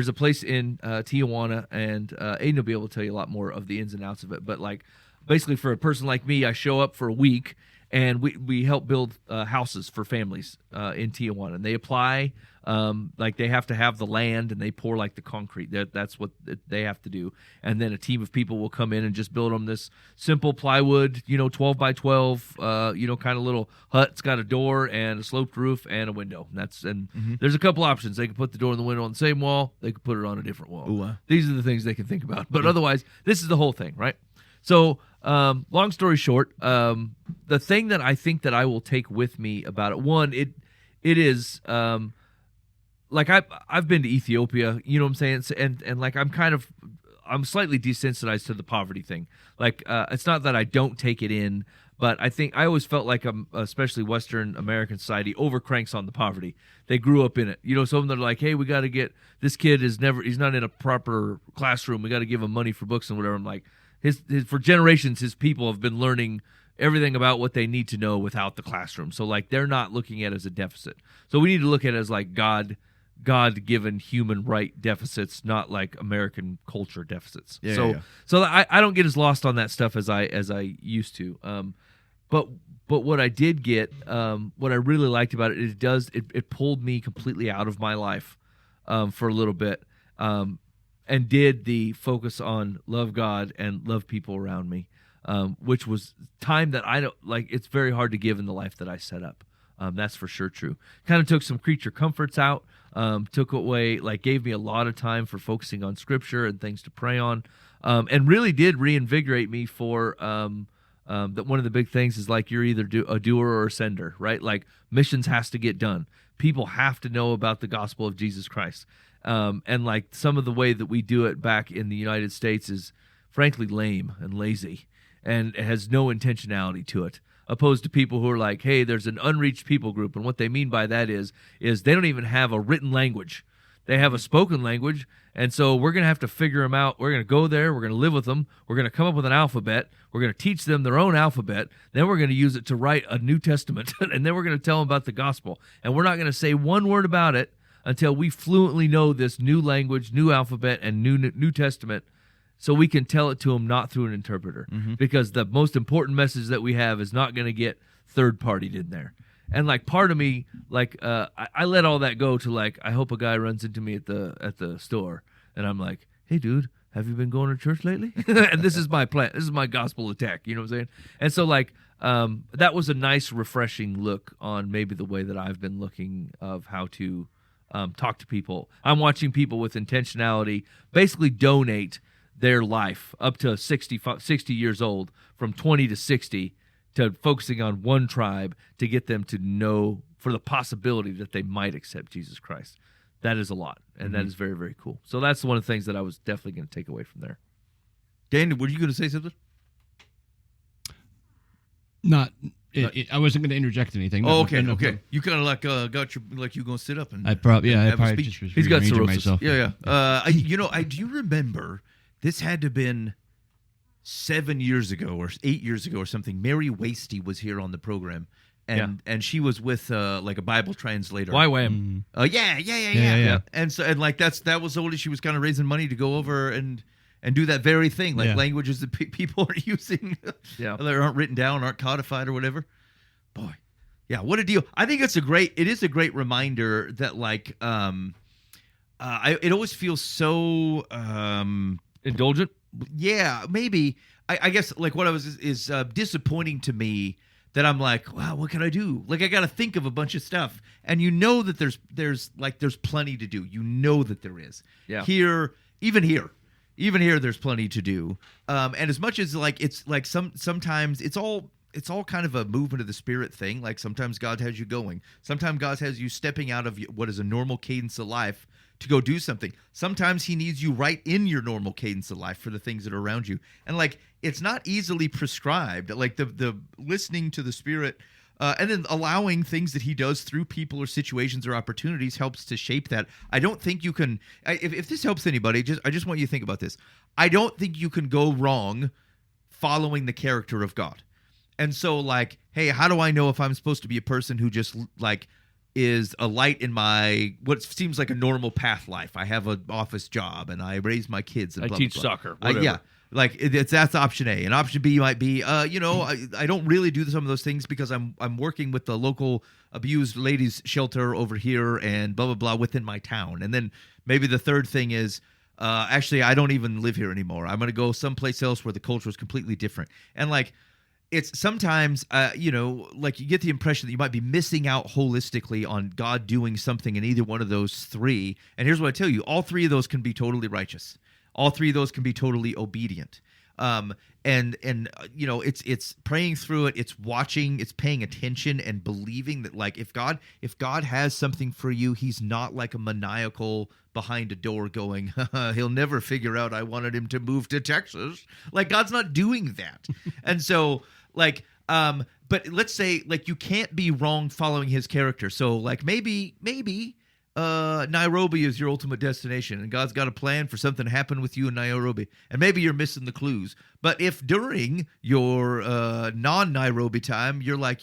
a place in Tijuana, and Aiden will be able to tell you a lot more of the ins and outs of it. But like basically, for a person like me, I show up for a week. And we help build houses for families in Tijuana. And they apply, like they have to have the land, and they pour like the concrete. That's what they have to do. And then a team of people will come in and just build them this simple plywood, 12 by 12, kind of little hut. It's got a door and a sloped roof and a window. There's a couple options. They can put the door and the window on the same wall. They can put it on a different wall. Ooh, wow. These are the things they can think about. But otherwise, this is the whole thing, right? So, long story short, the thing that I think that I will take with me about it, one, it is, like I've been to Ethiopia, you know what I'm saying? And like, I'm slightly desensitized to the poverty thing. Like, it's not that I don't take it in, but I think I always felt like especially Western American society overcranks on the poverty. They grew up in it. Some of them are like, hey, we got to get, this kid he's not in a proper classroom. We got to give him money for books and whatever. I'm like, for generations, his people have been learning everything about what they need to know without the classroom. So like they're not looking at it as a deficit. So we need to look at it as like God-given human right deficits, not like American culture deficits. So I don't get as lost on that stuff as I used to. But what I did get, what I really liked about it, it pulled me completely out of my life for a little bit. And did the focus on love God and love people around me, which was time that I don't like. It's very hard to give in the life that I set up. That's for sure true. Kind of took some creature comforts out, took away, like gave me a lot of time for focusing on scripture and things to pray on, and really did reinvigorate me for that. One of the big things is like you're either a doer or a sender, right? Like missions has to get done. People have to know about the gospel of Jesus Christ. And like some of the way that we do it back in the United States is frankly lame and lazy, and it has no intentionality to it, opposed to people who are like, hey, there's an unreached people group. And what they mean by that is they don't even have a written language. They have a spoken language. And so we're going to have to figure them out. We're going to go there. We're going to live with them. We're going to come up with an alphabet. We're going to teach them their own alphabet. Then we're going to use it to write a New Testament. And then we're going to tell them about the gospel. And we're not going to say one word about it until we fluently know this new language, new alphabet, and New Testament, so we can tell it to them not through an interpreter. Because the most important message that we have is not going to get third-partied in there. And like part of me, like I let all that go to like, I hope a guy runs into me at the store, and I'm like, hey, dude, have you been going to church lately? And this is my plan. This is my gospel attack. You know what I'm saying? And so like that was a nice, refreshing look on maybe the way that I've been looking of how to talk to people. I'm watching people with intentionality basically donate their life up to 60 years old, from 20 to 60, to focusing on one tribe to get them to know for the possibility that they might accept Jesus Christ. That is a lot, and that is very, very cool. So that's one of the things that I was definitely going to take away from there. Dan, were you going to say something? I wasn't going to interject anything. Oh, okay, okay. You kind of like got your like you going to sit up and I probably have a just speech. was He's got rearranging cirrhosis. myself. Yeah. Do you remember? This had to have been 7 years ago or 8 years ago or something. Mary Wasty was here on the program, and she was with like a Bible translator. YWAM. Yeah. And so like that was only she was kind of raising money to go over and do that very thing, like languages that people are using, that aren't written down, aren't codified or whatever. Boy, yeah, what a deal! I think it is a great reminder that like it always feels so Indulgent. Yeah, maybe. I guess like what I was is disappointing to me that I'm like, wow, what can I do? Like I got to think of a bunch of stuff, and you know that there's plenty to do. You know that there is. Yeah. Even here, there's plenty to do. And as much as like it's like sometimes it's all kind of a movement of the Spirit thing. Like sometimes God has you going. Sometimes God has you stepping out of what is a normal cadence of life to go do something. Sometimes he needs you right in your normal cadence of life for the things that are around you. And like, it's not easily prescribed. Like the listening to the Spirit and then allowing things that he does through people or situations or opportunities helps to shape that. I don't think you can, if this helps anybody, I just want you to think about this. I don't think you can go wrong following the character of God. And so like, hey, how do I know if I'm supposed to be a person who just like is a light in my what seems like a normal path life? I have an office job and I raise my kids and I blah, teach blah, blah. soccer. Whatever. Yeah, like that's option A. And option B might be, I don't really do some of those things because I'm working with the local abused ladies shelter over here and blah blah blah within my town. And then maybe the third thing is, actually, I don't even live here anymore. I'm going to go someplace else where the culture is completely different. And like, it's sometimes, like you get the impression that you might be missing out holistically on God doing something in either one of those three. And here's what I tell you. All three of those can be totally righteous. All three of those can be totally obedient. It's praying through it. It's watching, it's paying attention and believing that like, if God has something for you, he's not like a maniacal behind a door going, he'll never figure out I wanted him to move to Texas. Like God's not doing that. And so like, but let's say like you can't be wrong following his character. So like maybe Nairobi is your ultimate destination and God's got a plan for something to happen with you in Nairobi. And maybe you're missing the clues. But if during your non-Nairobi time, you're like,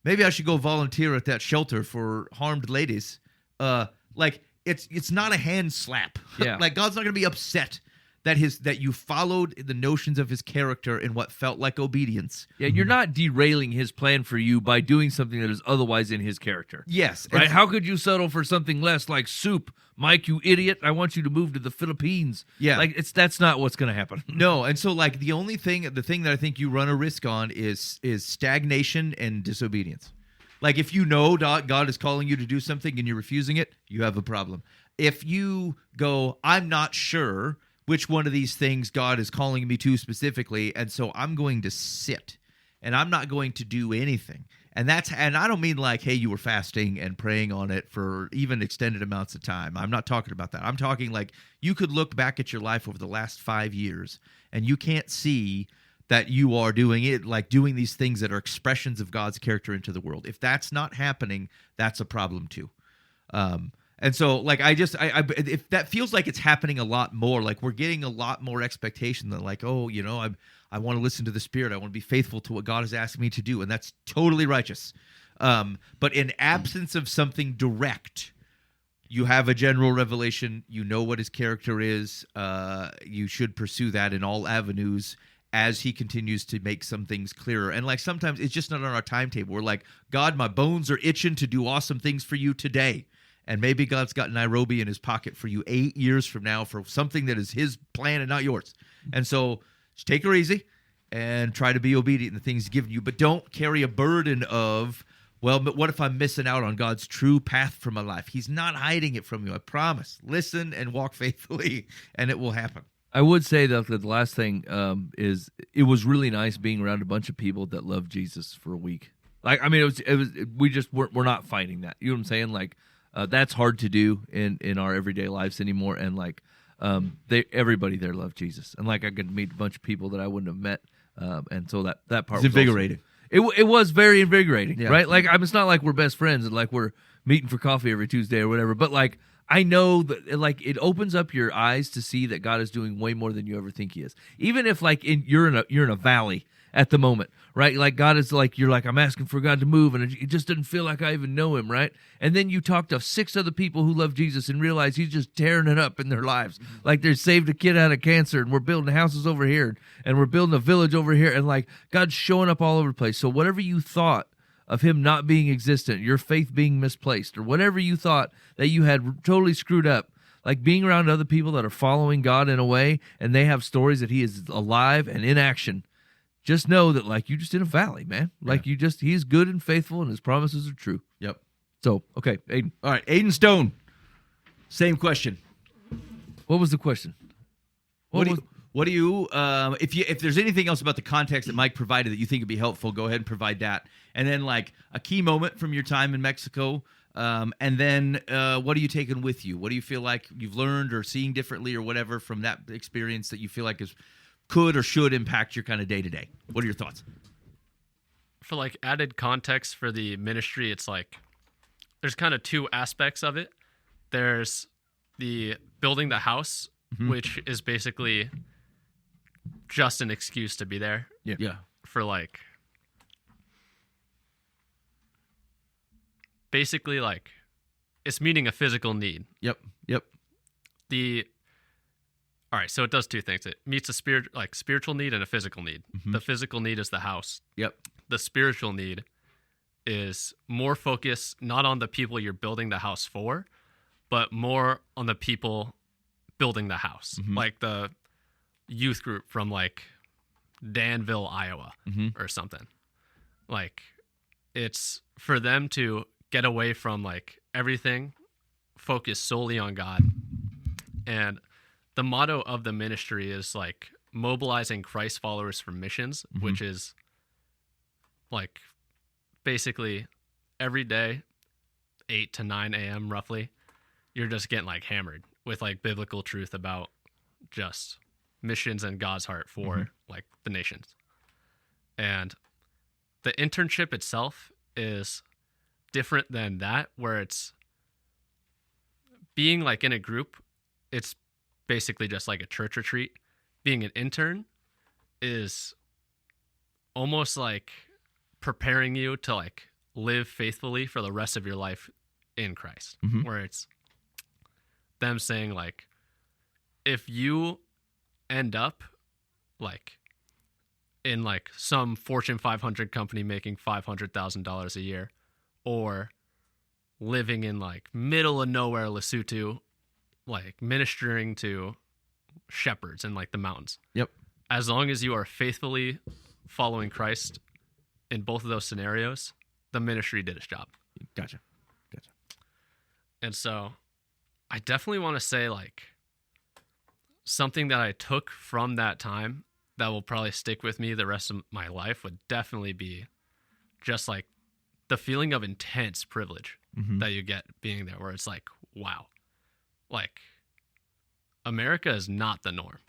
maybe I should go volunteer at that shelter for harmed ladies. Like it's not a hand slap. Yeah. Like God's not going to be upset that you followed the notions of his character in what felt like obedience. Yeah, you're not derailing his plan for you by doing something that is otherwise in his character. Yes. Right? How could you settle for something less like soup? Mike, you idiot. I want you to move to the Philippines. Yeah. Like that's not what's going to happen. No, and so like the thing that I think you run a risk on is stagnation and disobedience. Like if you know God is calling you to do something and you're refusing it, you have a problem. If you go, I'm not sure which one of these things God is calling me to specifically, and so I'm going to sit and I'm not going to do anything. And I don't mean like, hey, you were fasting and praying on it for even extended amounts of time. I'm not talking about that. I'm talking like you could look back at your life over the last 5 years and you can't see that you are doing it, like doing these things that are expressions of God's character into the world. If that's not happening, that's a problem too. And so, like, if that feels like it's happening a lot more, like we're getting a lot more expectation than like, oh, I want to listen to the Spirit. I want to be faithful to what God has asked me to do. And that's totally righteous. But in absence of something direct, you have a general revelation. You know what his character is. You should pursue that in all avenues as he continues to make some things clearer. And like sometimes it's just not on our timetable. We're like, God, my bones are itching to do awesome things for you today. And maybe God's got Nairobi in his pocket for you 8 years from now for something that is his plan and not yours. And so just take her easy and try to be obedient in the things he's given you. But don't carry a burden of, well, but what if I'm missing out on God's true path for my life? He's not hiding it from you. I promise. Listen and walk faithfully, and it will happen. I would say that the last thing is it was really nice being around a bunch of people that love Jesus for a week. Like, I mean, we're not fighting that. You know what I'm saying? Like, that's hard to do in our everyday lives anymore. And like, everybody there loved Jesus. And like, I could meet a bunch of people that I wouldn't have met. And so that part was invigorating. It was very invigorating, Yeah. right? Like, it's not like we're best friends and like we're meeting for coffee every Tuesday or whatever. But like, I know that like it opens up your eyes to see that God is doing way more than you ever think he is. Even if like you're in a valley at the moment, right? Like God is like, you're like, I'm asking for God to move and it just doesn't feel like I even know him, right? And then you talk to 6 other people who love Jesus and realize he's just tearing it up in their lives. Like they saved a kid out of cancer and we're building houses over here and we're building a village over here and like God's showing up all over the place. So whatever you thought of him not being existent, your faith being misplaced, or whatever you thought that you had totally screwed up, like being around other people that are following God in a way and they have stories that he is alive and in action, just know that like you just in a valley, man. Like he's good and faithful and his promises are true. Yep. So, okay, Aiden. All right, Aiden Stone. Same question. What was the question? What do you if there's anything else about the context that Mike provided that you think would be helpful, go ahead and provide that. And then like a key moment from your time in Mexico, and then what are you taking with you? What do you feel like you've learned or seeing differently or whatever from that experience that you feel like could or should impact your kind of day to day? What are your thoughts? For like added context for the ministry, it's like there's kind of two aspects of it. There's the building the house, which is basically just an excuse to be there. Yeah. For like basically like it's meeting a physical need. Yep. All right, so it does two things. It meets a spiritual need and a physical need. The physical need is the house. Yep. The spiritual need is more focus not on the people you're building the house for, but more on the people building the house. Like the youth group from like Danville, Iowa or something. Like it's for them to get away from like everything, focus solely on God. And the motto of the ministry is like mobilizing Christ followers for missions, which is like basically every day, 8 to 9 a.m. roughly, you're just getting like hammered with like biblical truth about just missions and God's heart for like the nations. And the internship itself is different than that, where it's being like in a group. It's basically just like a church retreat. Being an intern is almost like preparing you to like live faithfully for the rest of your life in Christ, where it's them saying like, if you end up like in like some Fortune 500 company making $500,000 a year, or living in like middle of nowhere Lesotho, like ministering to shepherds in like the mountains. Yep. As long as you are faithfully following Christ in both of those scenarios, the ministry did its job. Gotcha. And so I definitely want to say like something that I took from that time that will probably stick with me the rest of my life would definitely be just like the feeling of intense privilege that you get being there, where it's like, wow, like America is not the norm.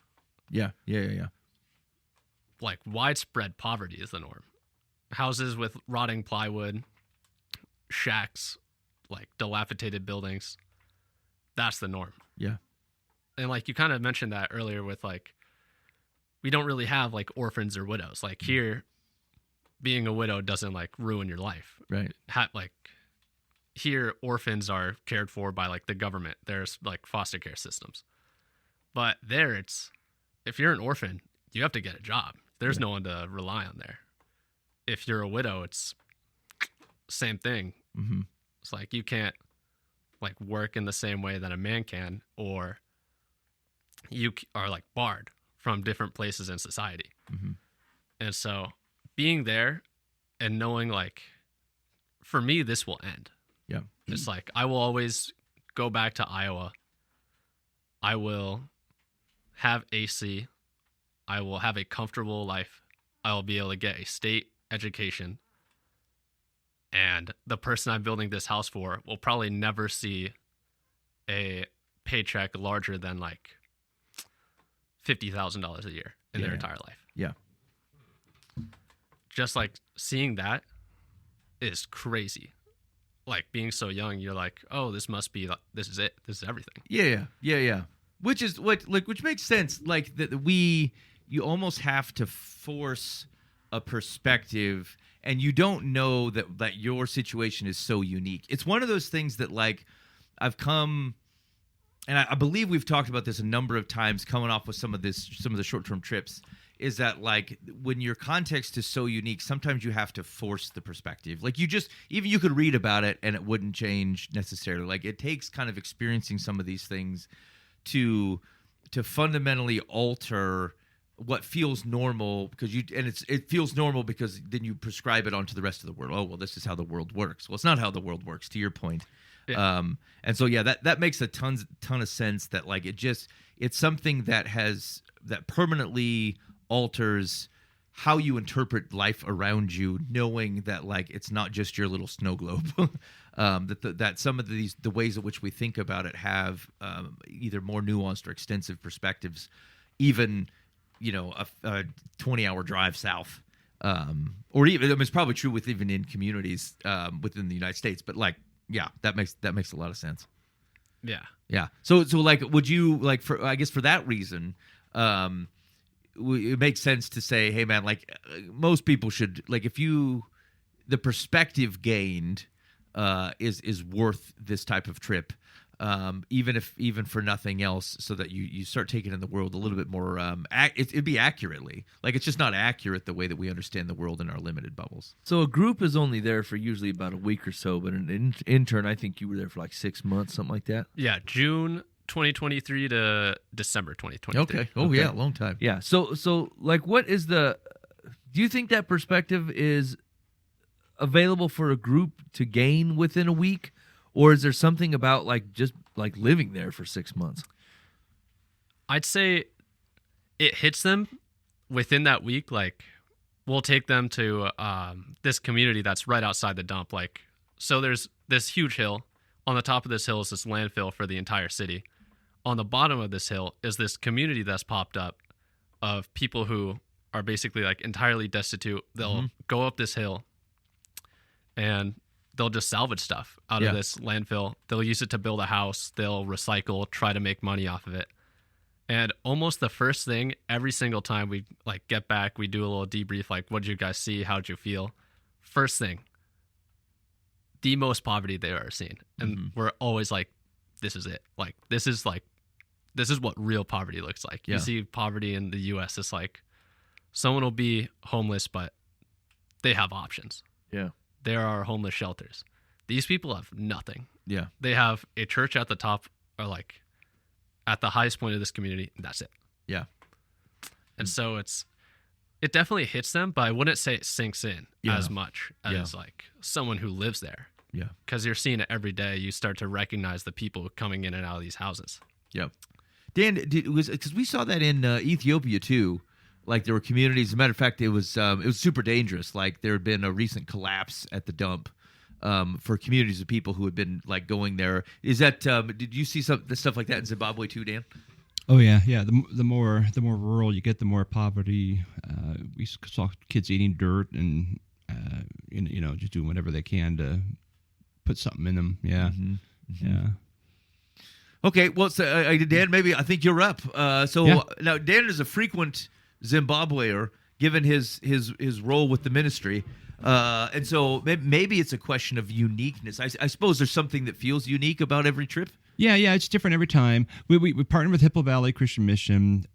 Yeah. Like widespread poverty is the norm. Houses with rotting plywood, shacks, like dilapidated buildings. That's the norm. Yeah. And like you kind of mentioned that earlier with like, we don't really have like orphans or widows. Like here, being a widow doesn't like ruin your life. Right. Like here, orphans are cared for by like the government. There's like foster care systems. But there it's, if you're an orphan, you have to get a job. There's no one to rely on there. If you're a widow, it's same thing. It's like you can't like work in the same way that a man can, or you are like barred from different places in society. And so being there and knowing like, for me, this will end. Yeah. It's like, I will always go back to Iowa. I will have AC. I will have a comfortable life. I will be able to get a state education. And the person I'm building this house for will probably never see a paycheck larger than like $50,000 a year in their entire life. Yeah. Just like seeing that is crazy. Like being so young, you're like, oh, this must be, this is it. This is everything. Yeah. Which makes sense. Like you almost have to force a perspective, and you don't know that your situation is so unique. It's one of those things that like I've come, and I believe we've talked about this a number of times coming off with some of the short-term trips, is that like when your context is so unique, sometimes you have to force the perspective. Like you could read about it and it wouldn't change necessarily. Like it takes kind of experiencing some of these things to fundamentally alter what feels normal because it feels normal because then you prescribe it onto the rest of the world. Oh, well, this is how the world works. Well, it's not how the world works, to your point. Yeah. And so that makes a ton of sense that like it's something that permanently alters how you interpret life around you, knowing that like it's not just your little snow globe. That some of the ways in which we think about it have either more nuanced or extensive perspectives, even a 20-hour drive south, or even, I mean, it's probably true with even in communities within the United States. But like, yeah, that makes a lot of sense. Yeah. So like, would you like for that reason, it makes sense to say, hey man, like most people should like the perspective gained is worth this type of trip, even for nothing else, so that you start taking in the world a little bit more. It'd be accurately, like it's just not accurate the way that we understand the world in our limited bubbles. So a group is only there for usually about a week or so, but an intern, I think you were there for like 6 months, something like that. Yeah, June 2023 to December 2023. Okay. Oh yeah, long time. Yeah. So like, what is do you think that perspective is available for a group to gain within a week, or is there something about like just like living there for 6 months? I'd say it hits them within that week. Like, we'll take them to this community that's right outside the dump. Like, so there's this huge hill. On the top of this hill is this landfill for the entire city. On the bottom of this hill is this community that's popped up of people who are basically like entirely destitute. They'll go up this hill and they'll just salvage stuff out of this landfill. They'll use it to build a house. They'll recycle, try to make money off of it. And almost the first thing, every single time we like get back, we do a little debrief, like, what did you guys see? How'd you feel? First thing, the most poverty they've ever seen. And we're always like, this is it. Like, this is what real poverty looks like. Yeah. You see poverty in the US, it's like someone will be homeless, but they have options. Yeah. There are homeless shelters. These people have nothing. Yeah. They have a church at the top, or like at the highest point of this community, and that's it. Yeah. And so it definitely hits them, but I wouldn't say it sinks in as much as like someone who lives there. Yeah. Because you're seeing it every day. You start to recognize the people coming in and out of these houses. Yeah. Dan, because we saw that in Ethiopia too. Like there were communities. As a matter of fact, it was super dangerous. Like there had been a recent collapse at the dump for communities of people who had been like going there. Is that did you see stuff like that in Zimbabwe too, Dan? Oh yeah. The more rural you get, the more poverty. We saw kids eating dirt and just doing whatever they can to put something in them. Yeah, yeah. Okay, well, so, Dan, maybe I think you're up. Now Dan is a frequent Zimbabweer, given his role with the ministry, and so maybe it's a question of uniqueness. I suppose there's something that feels unique about every trip. Yeah, it's different every time. We partner with Hippo Valley Christian Mission.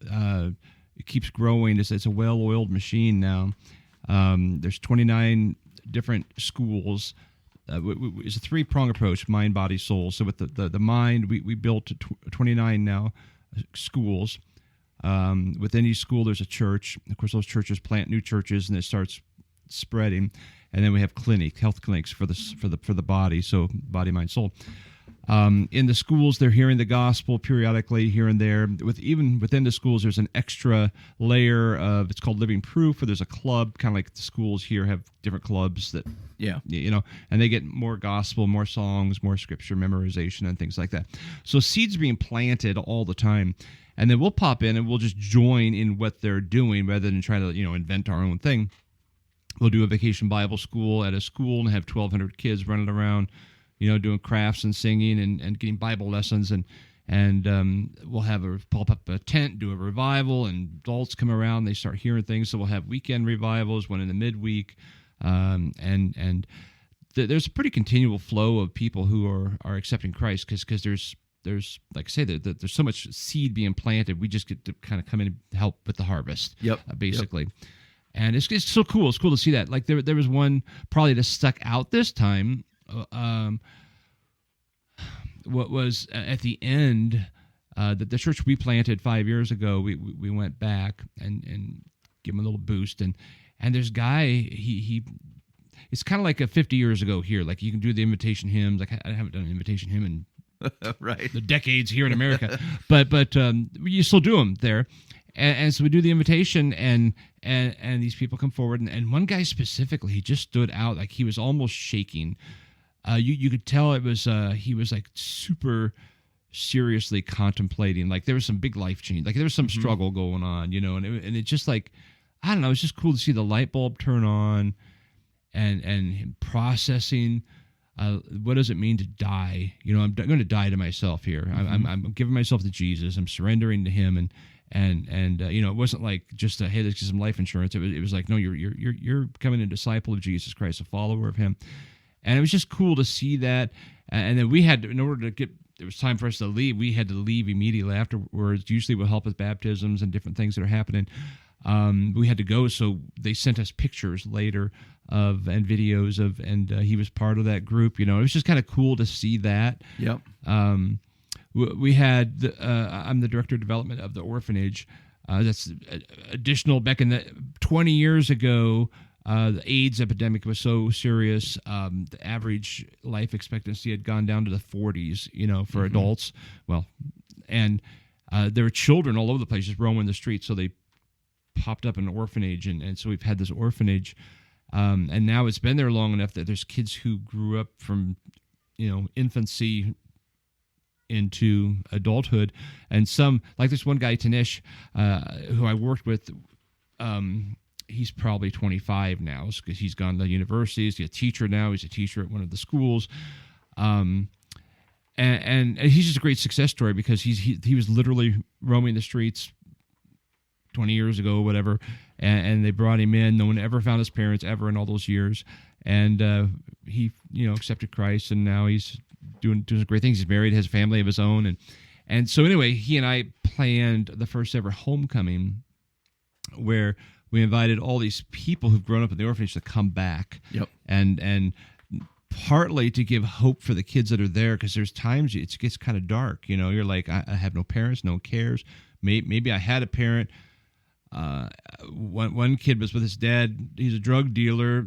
It keeps growing. It's a well-oiled machine now. There's 29 different schools. It's a three-prong approach: mind, body, soul. So with the mind, we built 29 now schools. Within each school, there's a church. Of course, those churches plant new churches, and it starts spreading. And then we have health clinics for the body. So body, mind, soul. In the schools, they're hearing the gospel periodically here and there. Even within the schools, there's an extra layer of, it's called Living Proof, where there's a club, kind of like the schools here have different clubs that, and they get more gospel, more songs, more scripture memorization, and things like that. So seeds being planted all the time. And then we'll pop in and we'll just join in what they're doing rather than try to, invent our own thing. We'll do a vacation Bible school at a school and have 1,200 kids running around, doing crafts and singing and getting Bible lessons. And we'll have pop up a tent, do a revival, and adults come around. They start hearing things. So we'll have weekend revivals, one in the midweek. And there's a pretty continual flow of people who are accepting Christ because there's like I say, there's so much seed being planted. We just get to kind of come in and help with the harvest, basically. Yep. And it's so cool. It's cool to see that. Like there was one probably that stuck out this time. What was at the end, the church we planted 5 years ago, we went back and give him a little boost. And there's a guy, he it's kind of like a 50 years ago here. Like you can do the invitation hymns. Like I haven't done an invitation hymn in right. the decades here in America, but you still do them there. And so we do the invitation, and these people come forward, and one guy specifically, he just stood out, like he was almost shaking. You could tell it was he was like super seriously contemplating, like there was some big life change, like there was some struggle going on, and it just like, I don't know, it's just cool to see the light bulb turn on, and him processing. What does it mean to die? I'm going to die to myself here. I'm giving myself to Jesus. I'm surrendering to Him, and it wasn't like just hey, let's get some life insurance. It was like, no, you're becoming a disciple of Jesus Christ, a follower of Him, and it was just cool to see that. And then we had to, in order to get, it was time for us to leave. We had to leave immediately afterwards. Usually, we'll help with baptisms and different things that are happening. We had to go, so they sent us pictures later and videos of, and he was part of that group. It was just kind of cool to see that. Yep. We had I'm the director of development of the orphanage. That's additional. Back in the 20 years ago, the AIDS epidemic was so serious. The average life expectancy had gone down to the 40s. For adults. Well, and there were children all over the place just roaming the streets. So they popped up in an orphanage, and so we've had this orphanage, and now it's been there long enough that there's kids who grew up from infancy into adulthood, and some, like this one guy Tanish, who I worked with, he's probably 25 now because he's gone to university. He's a teacher now. He's a teacher at one of the schools, and he's just a great success story because he was literally roaming the streets 20 years ago, whatever, and they brought him in. No one ever found his parents ever in all those years, and he accepted Christ, and now he's doing some great things. He's married, has a family of his own, and so anyway, he and I planned the first ever homecoming where we invited all these people who've grown up in the orphanage to come back. Yep. And partly to give hope for the kids that are there, because there's times it gets kind of dark. You're like, I have no parents, no one cares. Maybe I had a parent. One kid was with his dad. He's a drug dealer.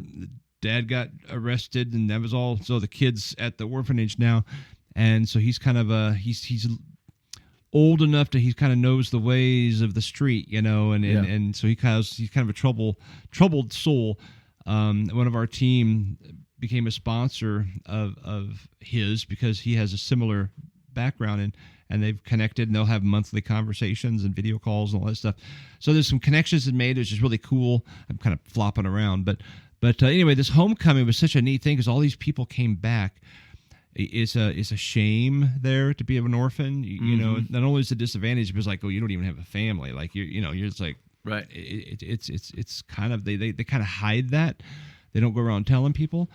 Dad got arrested, and that was all. So the kid's at the orphanage now, and so he's kind of he's old enough to he kind of knows the ways of the street, and so he's kind of a troubled soul. One of our team became a sponsor of his because he has a similar background, and they've connected, and they'll have monthly conversations and video calls and all that stuff. So there's some connections that made, which is really cool. I'm kind of flopping around, but anyway, this homecoming was such a neat thing because all these people came back. It's a shame there to be an orphan. Not only is it a disadvantage, but it's like, oh, you don't even have a family. Like you're just like, right. It's kind of they kind of hide that. They don't go around telling people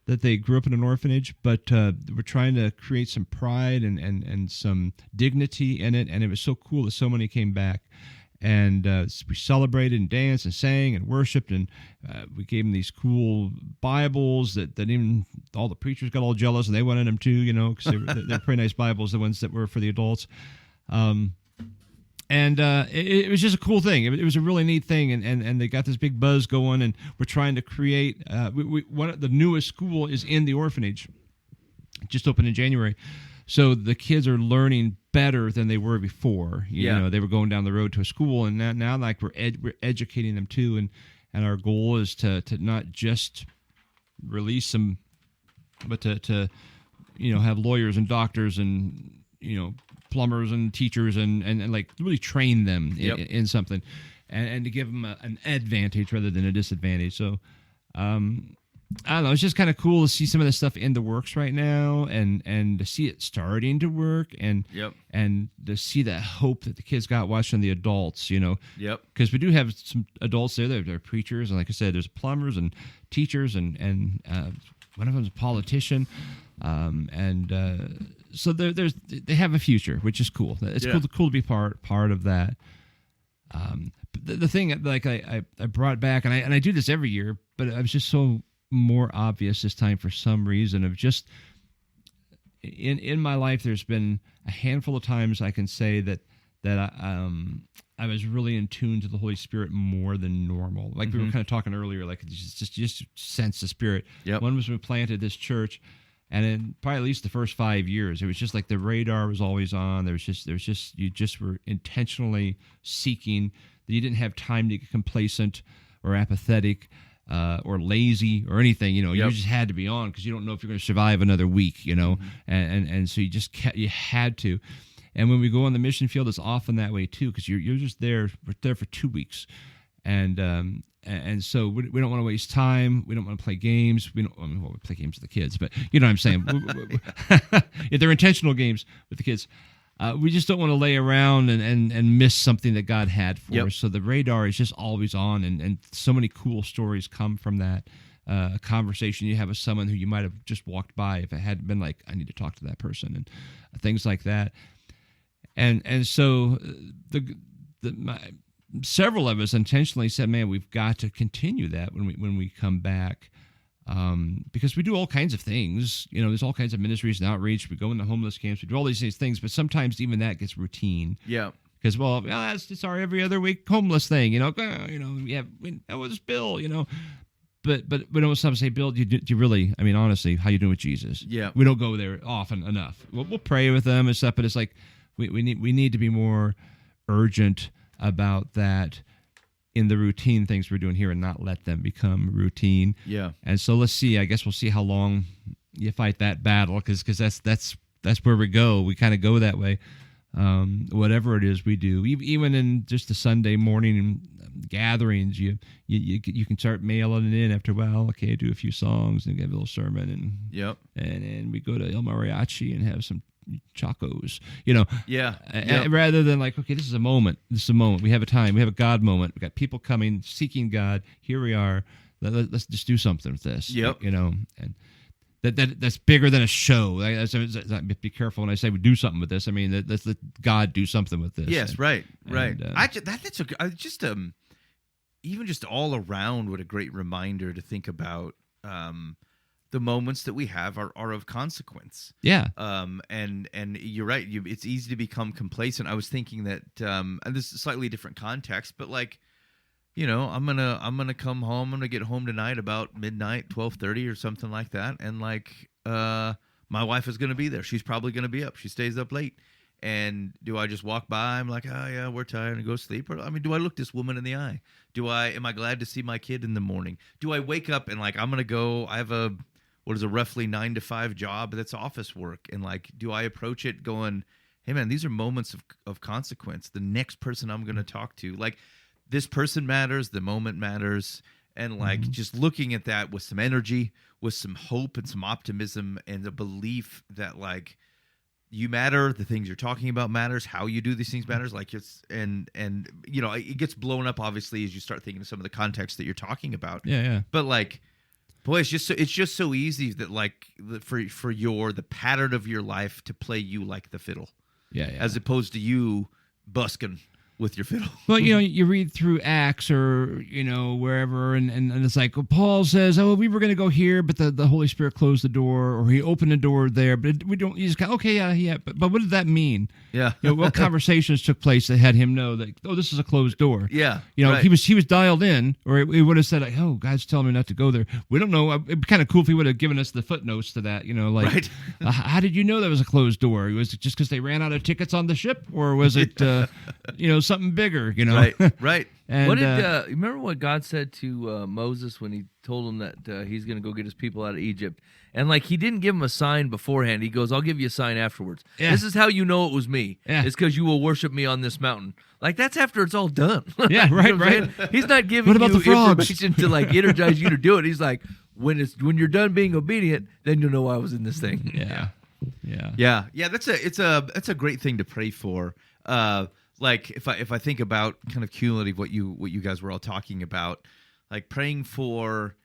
that they grew up in an orphanage, but we're trying to create some pride and some dignity in it. And it was so cool that so many came back. And we celebrated and danced and sang and worshiped, and we gave them these cool Bibles that even all the preachers got all jealous, and they wanted them too, because they're pretty nice Bibles, the ones that were for the adults. It was just a cool thing. It was a really neat thing, and they got this big buzz going, and we're trying to create. The newest school is in the orphanage, just opened in January. So the kids are learning better than they were before. They were going down the road to a school, and now like we're educating them too. And our goal is to not just release them, but to have lawyers and doctors and plumbers and teachers and like really train them in something, and to give them an advantage rather than a disadvantage. So. I don't know. It's just kind of cool to see some of this stuff in the works right now, and to see it starting to work, and to see that hope that the kids got watching the adults, Yep. Because we do have some adults there. They're preachers, and like I said, there's plumbers and teachers, and one of them's a politician, so they have a future, which is cool. It's cool to be part of that. The thing, like I brought back, and I do this every year, but I was just so more obvious this time for some reason, of just in my life, there's been a handful of times I can say that I was really in tune to the Holy Spirit more than normal. Like we were kind of talking earlier, like just sense the Spirit. Yep. One was we planted this church, and in probably at least the first 5 years, it was just like the radar was always on. There was just you just were intentionally seeking. You didn't have time to get complacent or apathetic. Or lazy or anything, you just had to be on because you don't know if you're going to survive another week, and so you had to. And when we go on the mission field, it's often that way too because you're just there. We're there for 2 weeks, and so we don't want to waste time. We don't want to play games. We play games with the kids, but you know what I'm saying. If they're intentional games with the kids. We just don't want to lay around and miss something that God had for us. So the radar is just always on, and so many cool stories come from that. A conversation you have with someone who you might have just walked by if it hadn't been like, I need to talk to that person, and things like that. And so several of us intentionally said, man, we've got to continue that when we come back. Because we do all kinds of things, there's all kinds of ministries and outreach. We go into homeless camps, we do all these things, but sometimes even that gets routine. Yeah. Because it's our every other week homeless thing, that was Bill, but we don't sometimes say, Bill, do you really? I mean, honestly, how you doing with Jesus? Yeah. We don't go there often enough. We'll pray with them and stuff, but it's like we need to be more urgent about that in the routine things we're doing here and not let them become routine. Yeah. And so let's see. I guess we'll see how long you fight that battle because that's where we go. We kind of go that way. Whatever it is we do, even in just the Sunday morning gatherings, you can start mailing it in after a while. Okay, do a few songs and give a little sermon, and we go to El Mariachi and have some chacos, rather than like, okay, this is a moment. We have a time. We have a God moment. We got people coming, seeking God. Here we are. Let's just do something with this. Yep. And that's bigger than a show. Be careful when I say we do something with this. I mean, let's let God do something with this. Yes, right. And, Even just all around, what a great reminder to think about. The moments that we have are of consequence. Yeah. And you're right. It's easy to become complacent. I was thinking that, and this is a slightly different context, but like, I'm gonna come home. I'm gonna get home tonight about midnight, 12:30 or something like that. And like, my wife is gonna be there. She's probably gonna be up. She stays up late. And do I just walk by? I'm like, oh yeah, we're tired, and go sleep. Or do I look this woman in the eye? Am I glad to see my kid in the morning? Do I wake up and like, I'm gonna go? I have a roughly 9 to 5 job that's office work, and like, do I approach it going, hey man, these are moments of consequence. The next person I'm going to talk to, like, this person matters, the moment matters, and like just looking at that with some energy, with some hope and some optimism, and the belief that like you matter, the things you're talking about matters, how you do these things matters. Like it's and it gets blown up obviously as you start thinking of some of the context that you're talking about. Yeah. But like, boy, it's just so easy that like for the pattern of your life to play you like the fiddle, as opposed to you busking with your fiddle. Well, you read through Acts or wherever, and it's like, well, Paul says, oh, we were going to go here, but the Holy Spirit closed the door, or he opened the door there, but we don't. You just go, okay, yeah, but what did that mean? Yeah, what conversations took place that had him know that, oh, this is a closed door? Yeah, right. he was dialed in, or he would have said like, oh, God's telling me not to go there. We don't know. It'd be kind of cool if he would have given us the footnotes to that. Like, right. How did you know that was a closed door? Was it just because they ran out of tickets on the ship, or was it something bigger? Right. And what did remember what God said to Moses when he told him that he's going to go get his people out of Egypt? And like, he didn't give him a sign beforehand. He goes, I'll give you a sign afterwards. Yeah. This is how you know it was me. Yeah. It's because you will worship me on this mountain. Like, that's after it's all done. Yeah, right, right. He's not giving what about you the frogs? information to like energize you to do it. He's like, when you're done being obedient, then you'll know I was in this thing. Yeah. That's a great thing to pray for. Like if I think about kind of cumulative what you guys were all talking about, like praying for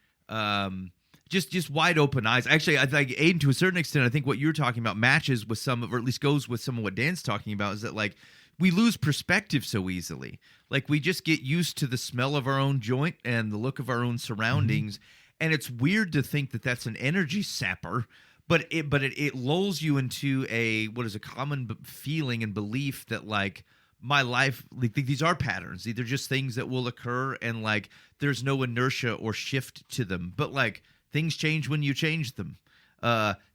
just wide open eyes. Actually, I think Aiden, to a certain extent, I think what you're talking about matches with some of, or at least goes with some of what Dan's talking about, is that like we lose perspective so easily. Like we just get used to the smell of our own joint and the look of our own surroundings, and it's weird to think that that's an energy sapper. but it lulls you into what is a common feeling and belief that like my life, like these are patterns. They're just things that will occur, and like there's no inertia or shift to them. But like things change when you change them.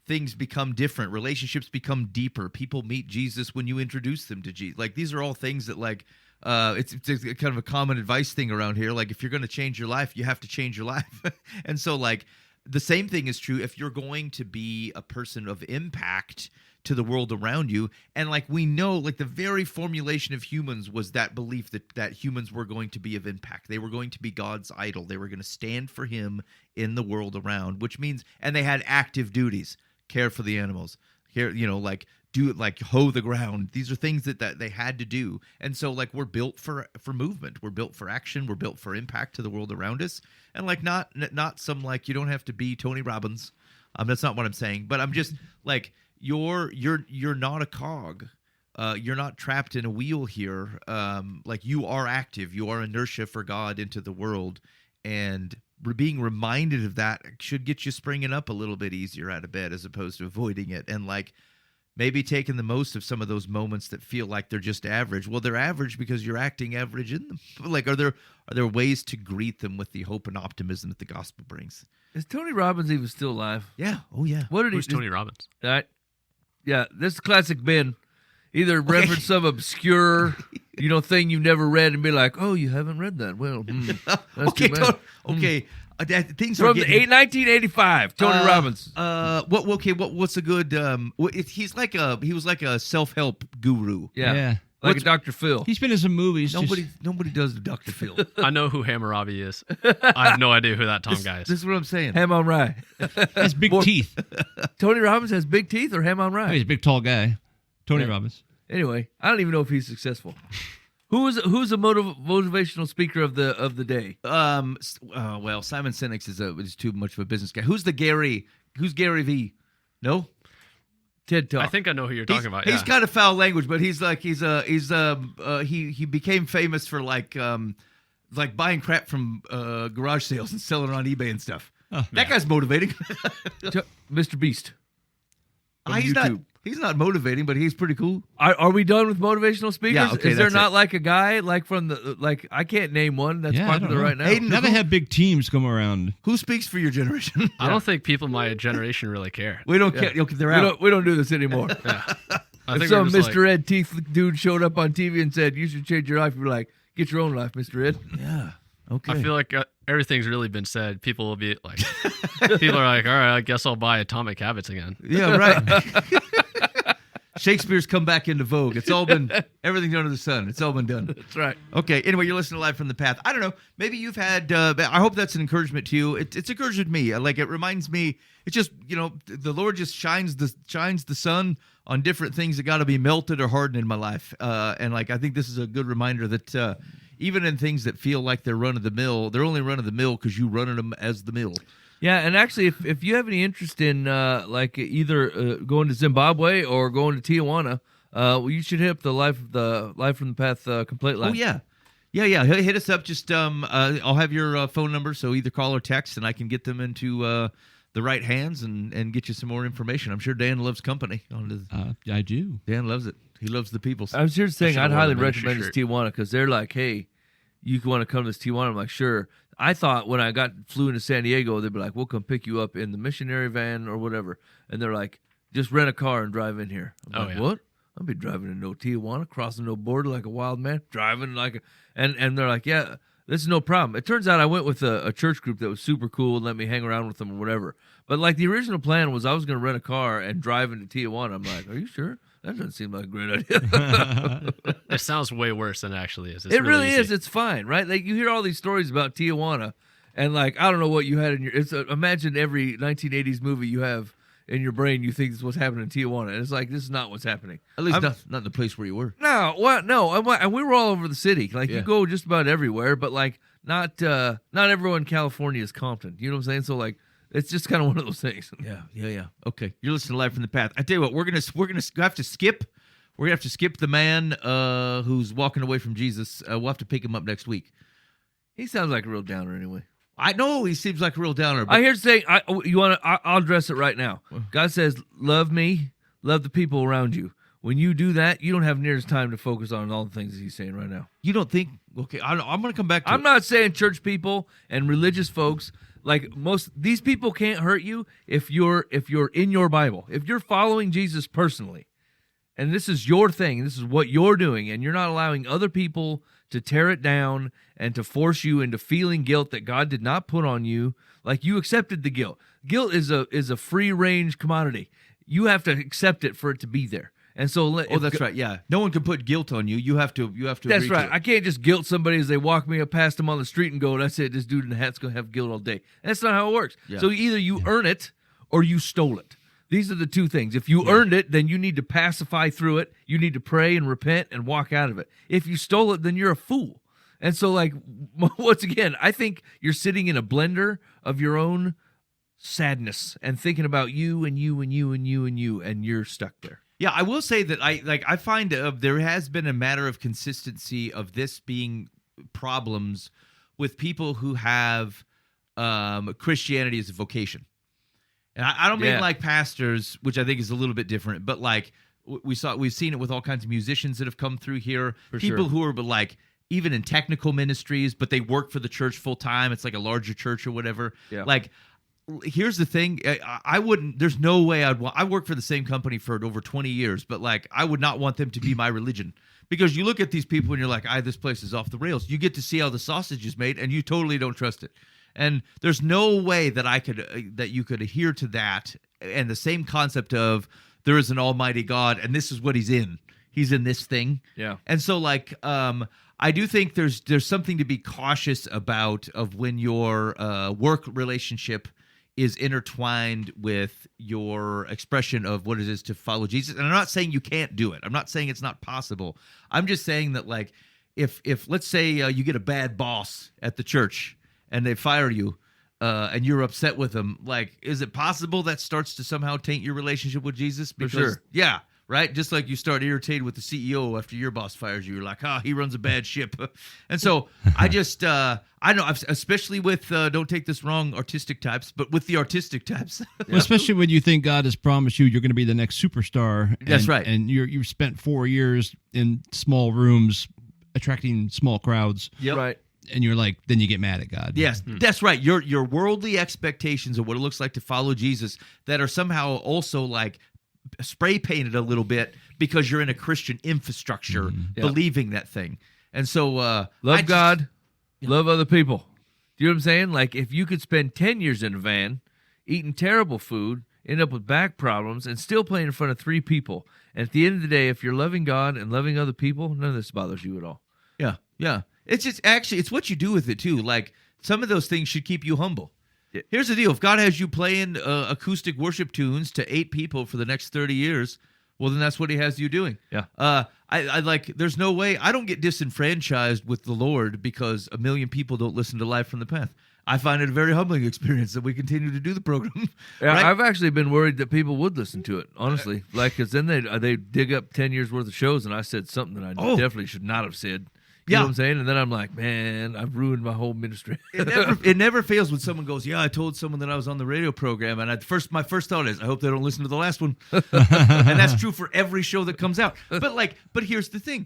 Things become different. Relationships become deeper. People meet Jesus when you introduce them to Jesus. Like these are all things that like it's kind of a common advice thing around here. Like if you're going to change your life, you have to change your life. And so like the same thing is true if you're going to be a person of impact to the world around you. And like we know, like the very formulation of humans was that belief that humans were going to be of impact. They were going to be God's idol. They were going to stand for him in the world around, which means, and they had active duties, care for the animals, care, like do it, like hoe the ground. These are things that they had to do. And so like we're built for movement. We're built for action. We're built for impact to the world around us. And like not some, like, you don't have to be Tony Robbins. That's not what I'm saying, but I'm just like, you're not a cog. You're not trapped in a wheel here. Like you are active. You are inertia for God into the world, and being reminded of that should get you springing up a little bit easier out of bed as opposed to avoiding it. And like maybe taking the most of some of those moments that feel like they're just average. Well, they're average because you're acting average in them. Like, are there ways to greet them with the hope and optimism that the gospel brings? Is Tony Robbins even still alive? Yeah. Oh yeah. What did Who's Tony Robbins? Yeah, this is classic Ben. Either reference some obscure, thing you've never read and be like, oh, you haven't read that. Well, that's Okay. too bad. Okay. Things From are getting, 1985, Tony Robbins. What's a good? He was like a self-help guru. Yeah. Like a Dr. Phil. He's been in some movies. Nobody does the Dr. Phil. I know who Hammurabi is. I have no idea who that Tom guy is. This is what I'm saying. Ham on rye. has big teeth. Tony Robbins has big teeth or ham on rye? Oh, he's a big, tall guy. Tony Yeah. Robbins. Anyway, I don't even know if he's successful. Who's a motivational speaker of the day? Well, Simon Sinek is too much of a business guy. Who's Gary V? No? TED Talk. I think I know who you're talking about. He's Yeah. kind of foul language, but he became famous for like buying crap from garage sales and selling it on eBay and stuff. That guy's motivating. Mr. Beast. on YouTube. He's not motivating, but he's pretty cool. Are we done with motivational speakers? Yeah, okay, Is there that's not it. like a guy like from the I can't name one that's Yeah, I don't popular know. right now. Hayden, Now they have big teams come around. Who speaks for your generation? I don't think people my generation really care. We don't care. Okay, they're out. We don't do this anymore. I If think some we're just Mr. Ed Teeth dude showed up on TV and said you should change your life, you'd be like, get your own life, Mr. Ed. Yeah. Okay. I feel like everything's really been said. People will be like, people are like, all right, I guess I'll buy Atomic Habits again. Yeah, right. Shakespeare's come back into vogue. It's all been, everything's under the sun. It's all been done. That's right. Okay. Anyway, you're listening to Live from the Path. I don't know. Maybe you've had, I hope that's an encouragement to you. It's encouraged me. Like, it reminds me, it's just, the Lord just shines the sun on different things that got to be melted or hardened in my life. And like, I think this is a good reminder that, even in things that feel like they're run of the mill, they're only run of the mill because you running them as the mill. Yeah, and actually, if you have any interest in like either going to Zimbabwe or going to Tijuana, well, you should hit up the Life from the Path complaint line. Oh yeah. Hit us up. Just I'll have your phone number, so either call or text, and I can get them into the right hands and get you some more information. I'm sure Dan loves company. I do. Dan loves it. He loves the people. I was just saying, I'd worn highly the ministry recommend this shirt. Tijuana because they're like, hey, you want to come to this Tijuana? I'm like, sure. I thought when I flew into San Diego, they'd be like, we'll come pick you up in the missionary van or whatever. And they're like, just rent a car and drive in here. I'm Oh, like, yeah. what? I'll be driving in no Tijuana, crossing no border like a wild man, driving like a... And they're like, yeah, this is no problem. It turns out I went with a church group that was super cool and let me hang around with them or whatever. But like the original plan was I was going to rent a car and drive into Tijuana. I'm like, are you sure? That doesn't seem like a great idea. It sounds way worse than it actually is. It's It really easy. is. It's fine, right? Like you hear all these stories about Tijuana, and like I don't know what you had in your. Imagine every 1980s movie you have in your brain. You think this is what's happening in Tijuana, and it's like this is not what's happening. At least not the place where you were. No, what? No, and we were all over the city. Like Yeah. you go just about everywhere, but like not everyone in California is Compton. You know what I'm saying? So like it's just kind of one of those things. Yeah. Okay, you're listening to Live from the Path. I tell you what, we're gonna have to skip. We're gonna have to skip the man who's walking away from Jesus. We'll have to pick him up next week. He sounds like a real downer anyway. I know he seems like a real downer. But I hear saying, I'll address it right now. God says, love me, love the people around you. When you do that, you don't have near as time to focus on all the things that he's saying right now. you don't think? Okay, I'm going to come back to I'm it. not saying church people and religious folks, like these people can't hurt you if you're in your Bible. If you're following Jesus personally, and this is your thing, this is what you're doing, and you're not allowing other people to tear it down and to force you into feeling guilt that God did not put on you, like you accepted the guilt. Guilt is a free range commodity. You have to accept it for it to be there. And so, that's right. Yeah, no one can put guilt on you. You have to. That's agree right. to it. I can't just guilt somebody as they walk me past them on the street and go, "That's it. This dude in the hat's gonna have guilt all day." That's not how it works. Yeah. So either you earn it or you stole it. These are the two things. If you earned it, then you need to pacify through it. You need to pray and repent and walk out of it. If you stole it, then you're a fool. And so, like, once again, I think you're sitting in a blender of your own sadness and thinking about you and you and you and you and you, and you're stuck there. Yeah, I will say that I find there has been a matter of consistency of this being problems with people who have Christianity as a vocation. And I don't mean like pastors, which I think is a little bit different, but like we've seen it with all kinds of musicians that have come through here, people who are like even in technical ministries, but they work for the church full time. It's like a larger church or whatever. Yeah. Like, here's the thing. I wouldn't, there's no way I work for the same company for over 20 years, but like, I would not want them to be my religion, because you look at these people and you're like, this place is off the rails. You get to see how the sausage is made and you totally don't trust it. And there's no way that that you could adhere to that. And the same concept of there is an almighty God and this is what he's in. He's in this thing. Yeah. And so like, I do think there's something to be cautious about of when your work relationship is intertwined with your expression of what it is to follow Jesus. And I'm not saying you can't do it. I'm not saying it's not possible. I'm just saying that, like, if let's say you get a bad boss at the church and they fire you and you're upset with them, like, is it possible that starts to somehow taint your relationship with Jesus? Because, for sure. Yeah. Right? Just like you start irritated with the CEO after your boss fires you. You're like, he runs a bad ship. And so I just, I know, especially with, don't take this wrong, artistic types, but with the artistic types. Well, especially when you think God has promised you're going to be the next superstar. That's right. And you've spent 4 years in small rooms attracting small crowds. Yep. Right. And you're like, then you get mad at God. Yes, that's right. Your worldly expectations of what it looks like to follow Jesus that are somehow also like spray painted a little bit because you're in a Christian infrastructure believing that thing. And so love God, love other people. Do you know what I'm saying? Like, if you could spend 10 years in a van eating terrible food, end up with back problems, and still playing in front of 3 people, and at the end of the day, if you're loving God and loving other people, none of this bothers you at all. Yeah, yeah. It's just actually, it's what you do with it too. Like, some of those things should keep you humble. Here's the deal. If God has you playing acoustic worship tunes to 8 people for the next 30 years, well, then that's what he has you doing. Yeah. I like, there's no way, I don't get disenfranchised with the Lord because 1 million people don't listen to Live from the Path. I find it a very humbling experience that we continue to do the program. Yeah, right? I've actually been worried that people would listen to it, honestly. Like, because then they dig up 10 years worth of shows, and I said something that I definitely should not have said. You know what I'm saying? And then I'm like, man, I've ruined my whole ministry. It never fails when someone goes, I told someone that I was on the radio program, and my first thought is, I hope they don't listen to the last one. And that's true for every show that comes out. But here's the thing.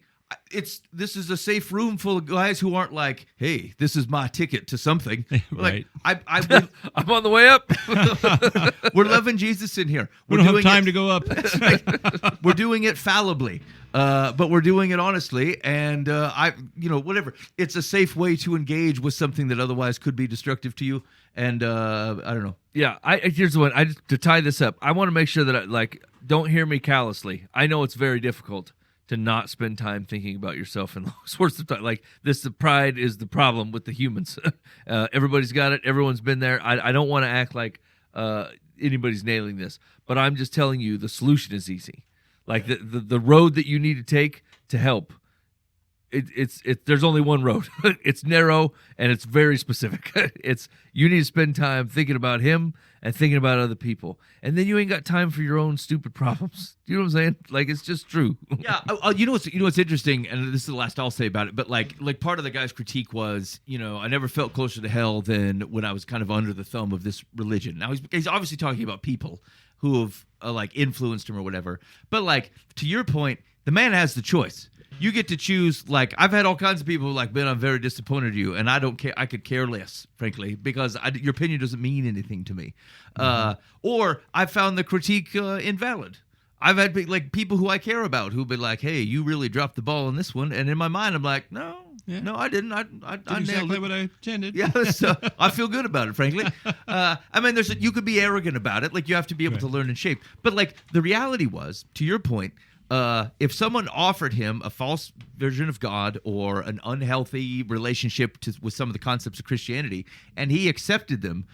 This is a safe room full of guys who aren't like, hey, this is my ticket to something. Right. Like, I'm on the way up. We're loving Jesus in here. We don't have time to go up. That's right. We're doing it fallibly, but we're doing it honestly, and whatever. It's a safe way to engage with something that otherwise could be destructive to you. And I don't know. Yeah, here's the one. To tie this up, I want to make sure that don't hear me callously. I know it's very difficult to not spend time thinking about yourself in those sorts of time. Like this, the pride is the problem with the humans. Everybody's got it. Everyone's been there. I don't want to act like anybody's nailing this, but I'm just telling you the solution is easy. Like the road that you need to take to help it's there's only one road. It's narrow and it's very specific. You need to spend time thinking about him and thinking about other people, and then you ain't got time for your own stupid problems. You know what I'm saying? Like, it's just true. Yeah, you know what's interesting, and this is the last I'll say about it. But like part of the guy's critique was, I never felt closer to hell than when I was kind of under the thumb of this religion. Now he's obviously talking about people who have like influenced him or whatever. But like, to your point, the man has the choice. You get to choose. Like, I've had all kinds of people who like, man, I'm very disappointed in you, and I don't care. I could care less, frankly, because your opinion doesn't mean anything to me. Or I found the critique invalid. I've had people who I care about who've been like, hey, you really dropped the ball on this one, and in my mind, I'm like, no, I didn't. I nailed exactly it. what I intended. Yeah, I feel good about it, frankly. I mean, you could be arrogant about it. Like, you have to be able to learn and shape. But like, the reality was, to your point, if someone offered him a false version of God or an unhealthy relationship with some of the concepts of Christianity, and he accepted them,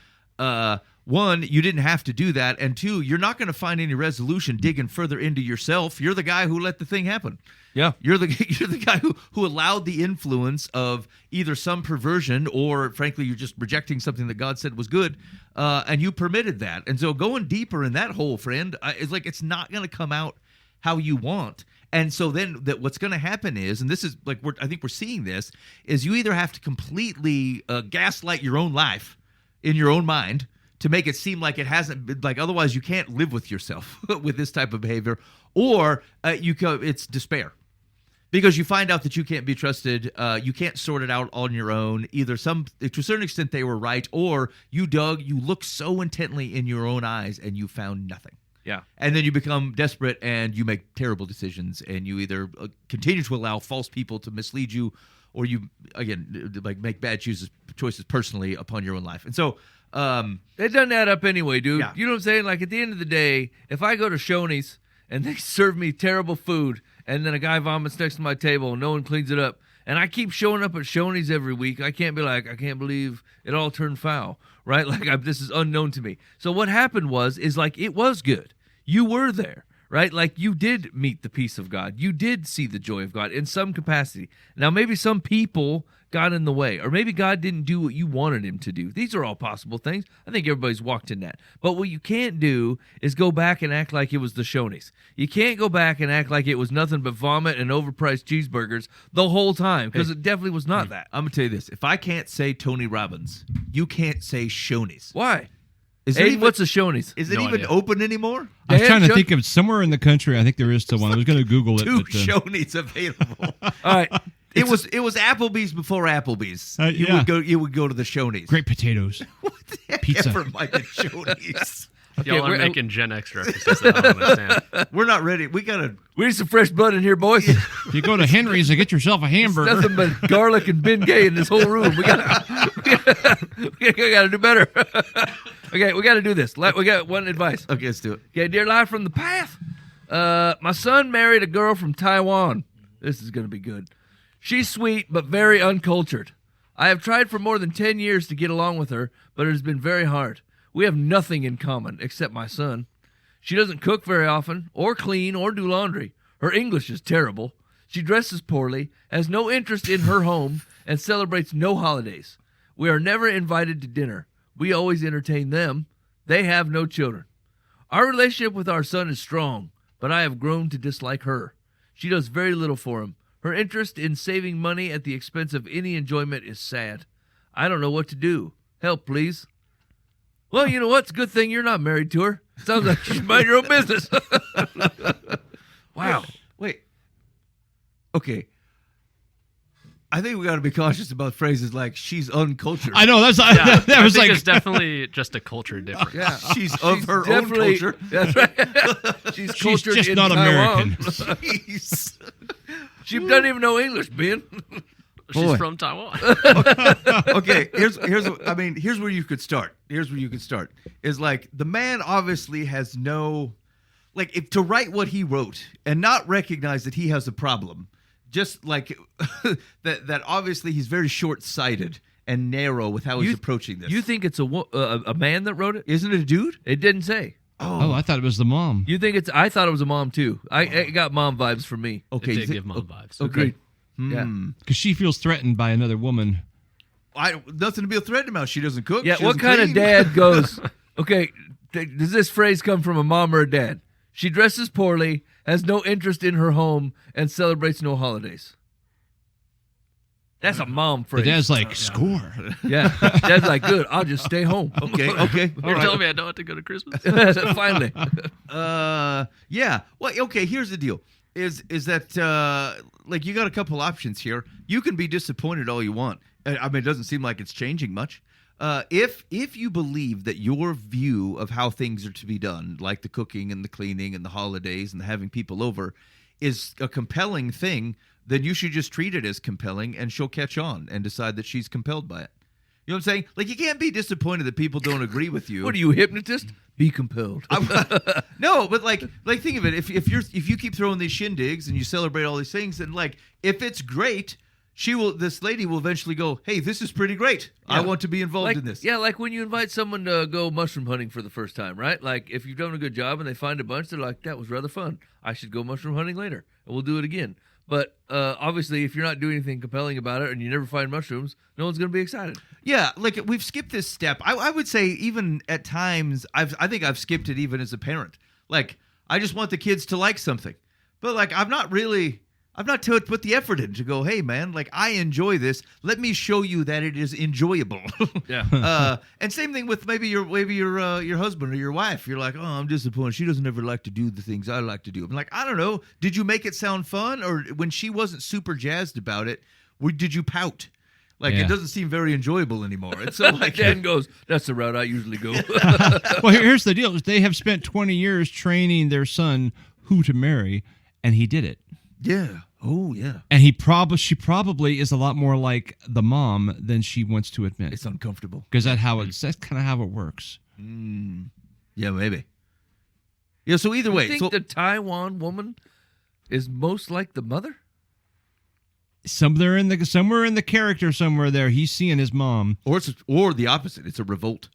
one, you didn't have to do that, and two, you're not going to find any resolution digging further into yourself. You're the guy who let the thing happen. Yeah, you're the guy who allowed the influence of either some perversion or, frankly, you're just rejecting something that God said was good, and you permitted that. And so, going deeper in that hole, friend, it's like it's not going to come out how you want. And so then what's going to happen is, and this is like I think we're seeing this, is you either have to completely gaslight your own life in your own mind to make it seem like it hasn't been, like, otherwise you can't live with yourself with this type of behavior, or it's despair. Because you find out that you can't be trusted, you can't sort it out on your own. Either to a certain extent they were right, or you looked so intently in your own eyes and you found nothing. Yeah. And then you become desperate and you make terrible decisions, and you either continue to allow false people to mislead you, or you, again, like, make bad choices personally upon your own life. And so it doesn't add up anyway, dude. Yeah. You know what I'm saying? Like, at the end of the day, if I go to Shoney's and they serve me terrible food, and then a guy vomits next to my table and no one cleans it up, and I keep showing up at Shoney's every week, I can't be like, I can't believe it all turned foul, right? Like, this is unknown to me. So what happened is like, it was good. You were there, right? Like, you did meet the peace of God. You did see the joy of God in some capacity. Now, maybe some people got in the way, or maybe God didn't do what you wanted him to do. These are all possible things. I think everybody's walked in that. But what you can't do is go back and act like it was the Shoney's. You can't go back and act like it was nothing but vomit and overpriced cheeseburgers the whole time, because it definitely was not that. I'm going to tell you this. If I can't say Tony Robbins, you can't say Shoney's. Why? What's a Shoney's? Is it even open anymore? I was trying to think of somewhere in the country. I think there is still one. I was going to Google it. Two but, Shoney's available. All right. It was Applebee's before Applebe's. You would go to the Shoney's. Great potatoes. What the heck Pizza. ever might be Shoney's? Y'all are making Gen X references that I don't understand. We're not ready. We need some fresh blood in here, boys. If you go to Henry's and get yourself a hamburger. It's nothing but garlic and Ben Gay in this whole room. We gotta do better. Okay, we gotta do this. We got one advice. Okay, let's do it. Okay, dear life from the path. My son married a girl from Taiwan. This is gonna be good. She's sweet but very uncultured. I have tried for more than 10 years to get along with her, but it has been very hard. We have nothing in common except my son. She doesn't cook very often, or clean, or do laundry. Her English is terrible. She dresses poorly, has no interest in her home, and celebrates no holidays. We are never invited to dinner. We always entertain them. They have no children. Our relationship with our son is strong, but I have grown to dislike her. She does very little for him. Her interest in saving money at the expense of any enjoyment is sad. I don't know what to do. Help, please. Well, you know what? It's a good thing you're not married to her. Sounds like you should mind your own business. Wow. Wait. Okay. I think we got to be cautious about phrases like "she's uncultured." I know that I was think like it's definitely just a culture difference. Yeah. She's of her own culture. That's right. She's she's cultured just in not Taiwan. American. Jeez. She doesn't even know English, Ben. She's Boy. from Taiwan. Okay, here's where you could start. Is like, the man obviously has no, like, if to write what he wrote and not recognize that he has a problem, just like that obviously he's very short-sighted and narrow with how he's approaching this. You think it's a man that wrote it? Isn't it a dude? It didn't say. Oh, I thought it was the mom. You think it's? I thought it was a mom too. It got mom vibes from me. Okay, It did give mom vibes. Okay. Yeah. Because she feels threatened by another woman. Nothing to be threatened about. She doesn't cook. Yeah, she what doesn't kind clean. of dad goes, okay, does this phrase come from a mom or a dad? She dresses poorly, has no interest in her home, and celebrates no holidays. That's a mom The phrase. dad's like, score. Yeah, dad's like, good, I'll just stay home. Okay. You're telling me I don't have to go to Christmas? Finally. Yeah. Well, okay, here's the deal. Is that like you got a couple options here. You can be disappointed all you want. I mean, it doesn't seem like it's changing much. If you believe that your view of how things are to be done, like the cooking and the cleaning and the holidays and the having people over, is a compelling thing, then you should just treat it as compelling, and she'll catch on and decide that she's compelled by it. You know what I'm saying? Like, you can't be disappointed that people don't agree with you. What are you, a hypnotist? Be compelled. No, but like think of it. If you keep throwing these shindigs and you celebrate all these things, and like if it's great, this lady will eventually go, hey, this is pretty great. I want to be involved in this. Yeah, like when you invite someone to go mushroom hunting for the first time, right? Like if you've done a good job and they find a bunch, they're like, that was rather fun. I should go mushroom hunting later, and we'll do it again. But obviously, if you're not doing anything compelling about it and you never find mushrooms, no one's going to be excited. Yeah, like we've skipped this step. I would say even at times, I think I've skipped it even as a parent. Like, I just want the kids to like something. But like, I've not put the effort in to go, hey man, like I enjoy this. Let me show you that it is enjoyable. Yeah. And same thing with maybe your husband or your wife. You're like, oh, I'm disappointed. She doesn't ever like to do the things I like to do. I'm like, I don't know. Did you make it sound fun, or when she wasn't super jazzed about it, did you pout? Like it doesn't seem very enjoyable anymore. And so like Dan goes, that's the route I usually go. Well, here's the deal. They have spent 20 years training their son who to marry, and he did it. Yeah. Oh, yeah. And she probably is a lot more like the mom than she wants to admit. It's uncomfortable. Because that's kind of how it works. Yeah, maybe. Yeah, so either way. You think the Taiwan woman is most like the mother? Somewhere in the character somewhere there, he's seeing his mom. Or the opposite. It's a revolt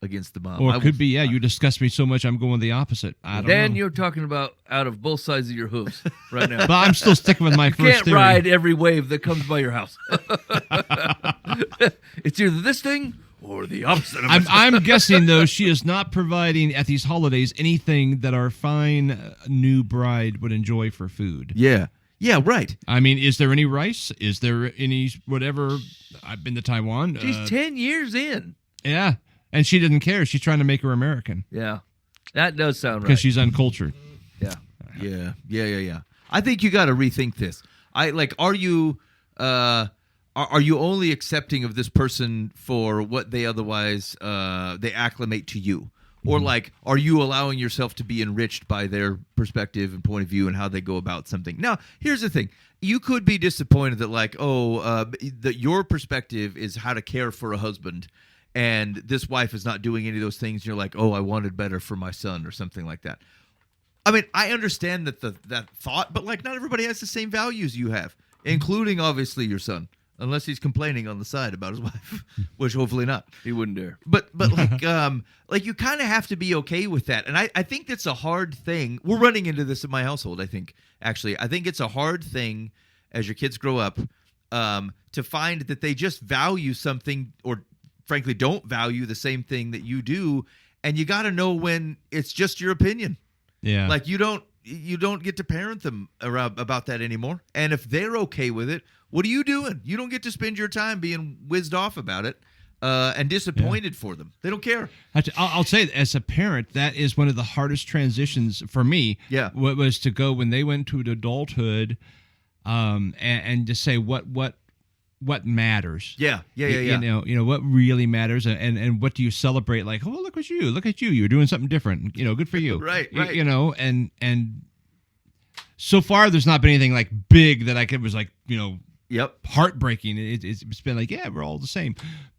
against the mom. Or it could be, you disgust me so much, I'm going the opposite. I don't know. Dan, you're talking about out of both sides of your hooves right now. But I'm still sticking with my first Can't theory. ride every wave that comes by your house. It's either this thing or the opposite of it. I'm guessing, though, she is not providing at these holidays anything that our fine new bride would enjoy for food. Yeah. Yeah, right. I mean, is there any rice? Is there any whatever? I've been to Taiwan. She's 10 years in. Yeah. And she didn't care. She's trying to make her American. Yeah. That does sound right. Because she's uncultured. Yeah. Yeah. I think you got to rethink this. Are you only accepting of this person for what they otherwise they acclimate to you? Or like, are you allowing yourself to be enriched by their perspective and point of view and how they go about something? Now, here's the thing. You could be disappointed that like, that your perspective is how to care for a husband, and this wife is not doing any of those things. You're like, oh, I wanted better for my son or something like that. I mean, I understand that thought, but like not everybody has the same values you have, including obviously your son. Unless he's complaining on the side about his wife, which hopefully not. He wouldn't dare. But like you kind of have to be okay with that. And I think that's a hard thing. We're running into this in my household, I think, actually. I think it's a hard thing as your kids grow up to find that they just value something or frankly don't value the same thing that you do. And you got to know when it's just your opinion. Yeah. Like you don't get to parent them about that anymore. And if they're okay with it, what are you doing? You don't get to spend your time being whizzed off about it and disappointed for them. They don't care. I'll say, as a parent, that is one of the hardest transitions for me. Yeah. What was to go when they went to adulthood, and to say what matters. Yeah. You know what really matters, and what do you celebrate? Like, oh, look at you, you're doing something different. Good for you. Right. And so far there's not been anything like big that was like Yep. heartbreaking. It's been like, yeah, we're all the same,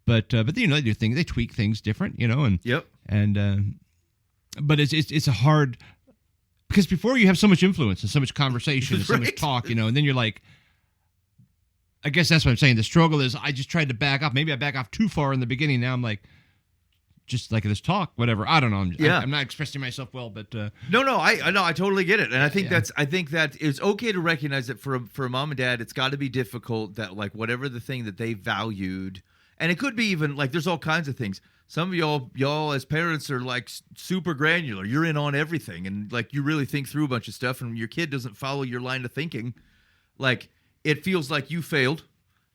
but they do things, they tweak things different, and Yep. and but it's a hard, because before you have so much influence and so much conversation and so much Right. talk, and then you're like, I guess that's what I'm saying. The struggle is I just tried to back off. Maybe I back off too far in the beginning. Now I'm like, just like this talk, whatever. I don't know. Yeah. I'm not expressing myself well, but No, I totally get it, and I think Yeah. I think that it's okay to recognize that for a mom and dad, it's got to be difficult that like whatever the thing that they valued, and it could be even like there's all kinds of things. Some of y'all as parents are like super granular. You're in on everything, and like you really think through a bunch of stuff, and your kid doesn't follow your line of thinking. Like it feels like you failed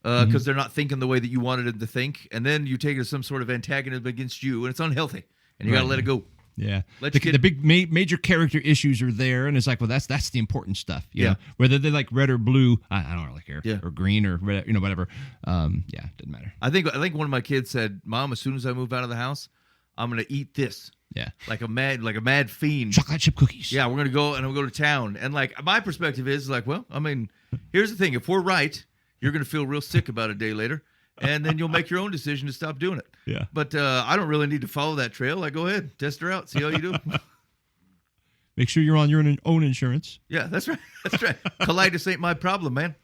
because they're not thinking the way that you wanted them to think, and then you take it as some sort of antagonism against you, and it's unhealthy, and you got to let it go. yeah, Let the, your kid- the big major character issues are there, and it's like, well, that's the important stuff. You Yeah. know? Whether they like red or blue, I don't really care. Yeah. Or green or red, whatever. Yeah, doesn't matter. I think one of my kids said, "Mom, as soon as I move out of the house, I'm gonna eat this Yeah, like a mad fiend." chocolate chip cookies. Yeah, we're gonna go and we'll go to town. And like my perspective is like, well, I mean, here's the thing: if we're right, you're gonna feel real sick about it a day later, and then you'll make your own decision to stop doing it. Yeah. But I don't really need to follow that trail. Like, go ahead, test her out, see how you do. Make sure you're on your own insurance. Yeah, that's right. That's right. Colitis ain't my problem, man.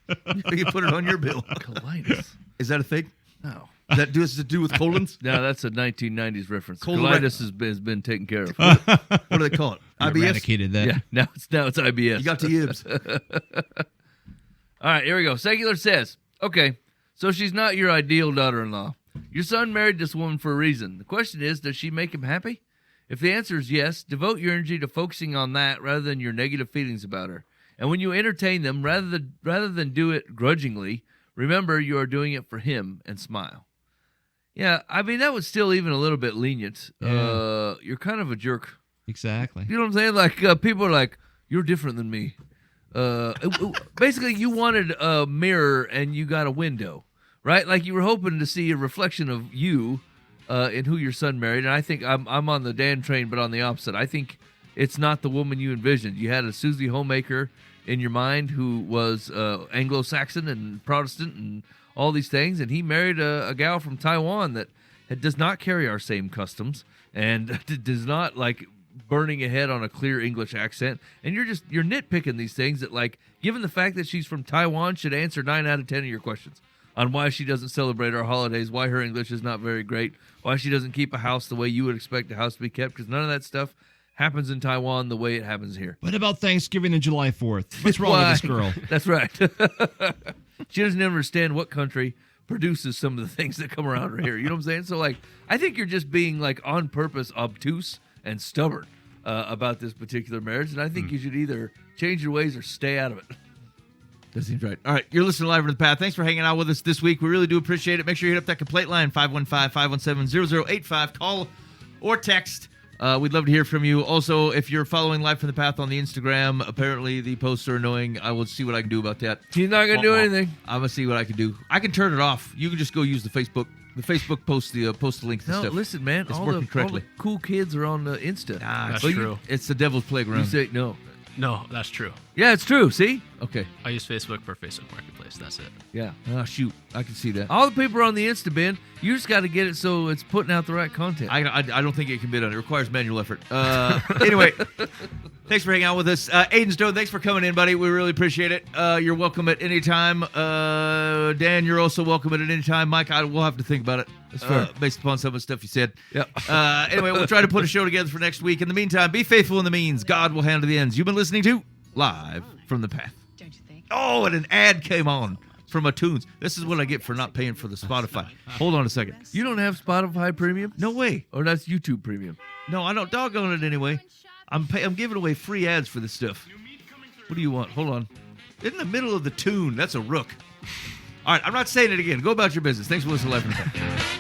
You put it on your bill. Colitis. Is that a thing? No. Does that has to do with colons? No, that's a 1990s reference. Cholera- Colitis has been taken care of. What do they call it? IBS. Eradicated that. Yeah, now it's IBS. You got the yibs. All right, here we go. Secular says, okay, so she's not your ideal daughter-in-law. Your son married this woman for a reason. The question is, does she make him happy? If the answer is yes, devote your energy to focusing on that rather than your negative feelings about her. And when you entertain them, rather than do it grudgingly, remember you are doing it for him and smile. Yeah, I mean, that was still even a little bit lenient. Yeah. You're kind of a jerk. Exactly. You know what I'm saying? Like, people are like, you're different than me. Basically, you wanted a mirror and you got a window, right? Like you were hoping to see a reflection of you in who your son married. And I think I'm on the Dan train, but on the opposite. I think it's not the woman you envisioned. You had a Susie Homemaker in your mind who was Anglo-Saxon and Protestant and all these things, and he married a gal from Taiwan that does not carry our same customs and does not like burning ahead on a clear English accent. And you're nitpicking these things that, like, given the fact that she's from Taiwan, should answer 9 out of 10 of your questions on why she doesn't celebrate our holidays, why her English is not very great, why she doesn't keep a house the way you would expect a house to be kept, because none of that stuff happens in Taiwan the way it happens here. What about Thanksgiving and July 4th? What's wrong with this girl? That's right. She doesn't understand what country produces some of the things that come around her here. You know what I'm saying? So, like, I think you're just being, like, on purpose obtuse and stubborn about this particular marriage, and I think you should either change your ways or stay out of it. That seems right. All right, you're listening to Live from the Path. Thanks for hanging out with us this week. We really do appreciate it. Make sure you hit up that complaint line, 515-517-0085. Call or text. We'd love to hear from you. Also, if you're following Live from the Path on the Instagram, apparently the posts are annoying. I will see what I can do about that. She's not going to do anything. I'm going to see what I can do. I can turn it off. You can just go use the Facebook. The Facebook posts the link to No, stuff. listen, man. It's All working the correctly. cool kids are on Insta. That's But true. It's the devil's You playground. say no. No, that's true. Yeah, it's true. See? Okay. I use Facebook for Facebook Marketplace. That's it. Yeah. Oh, shoot. I can see that. All the people are on the Insta, Ben. You just got to get it so it's putting out the right content. I don't think it can be done. It requires manual effort. Anyway, thanks for hanging out with us. Aiden Stone, thanks for coming in, buddy. We really appreciate it. You're welcome at any time. Dan, you're also welcome at any time. Mike, we'll have to think about it. That's fair. Based upon some of the stuff you said. Yep. Anyway, we'll try to put a show together for next week. In the meantime, be faithful in the means. God will handle the ends. You've been listening to Live from the Path. Don't you think? Oh, and an ad came on from iTunes. This is what I get for not paying for the Spotify. Hold on a second. You don't have Spotify Premium? No way. Or that's YouTube Premium? No, I don't. Doggone it anyway. I'm giving away free ads for this stuff. What do you want? Hold on. In the middle of the tune. That's a rook. All right, I'm not saying it again. Go about your business. Thanks for listening to Live from the Path.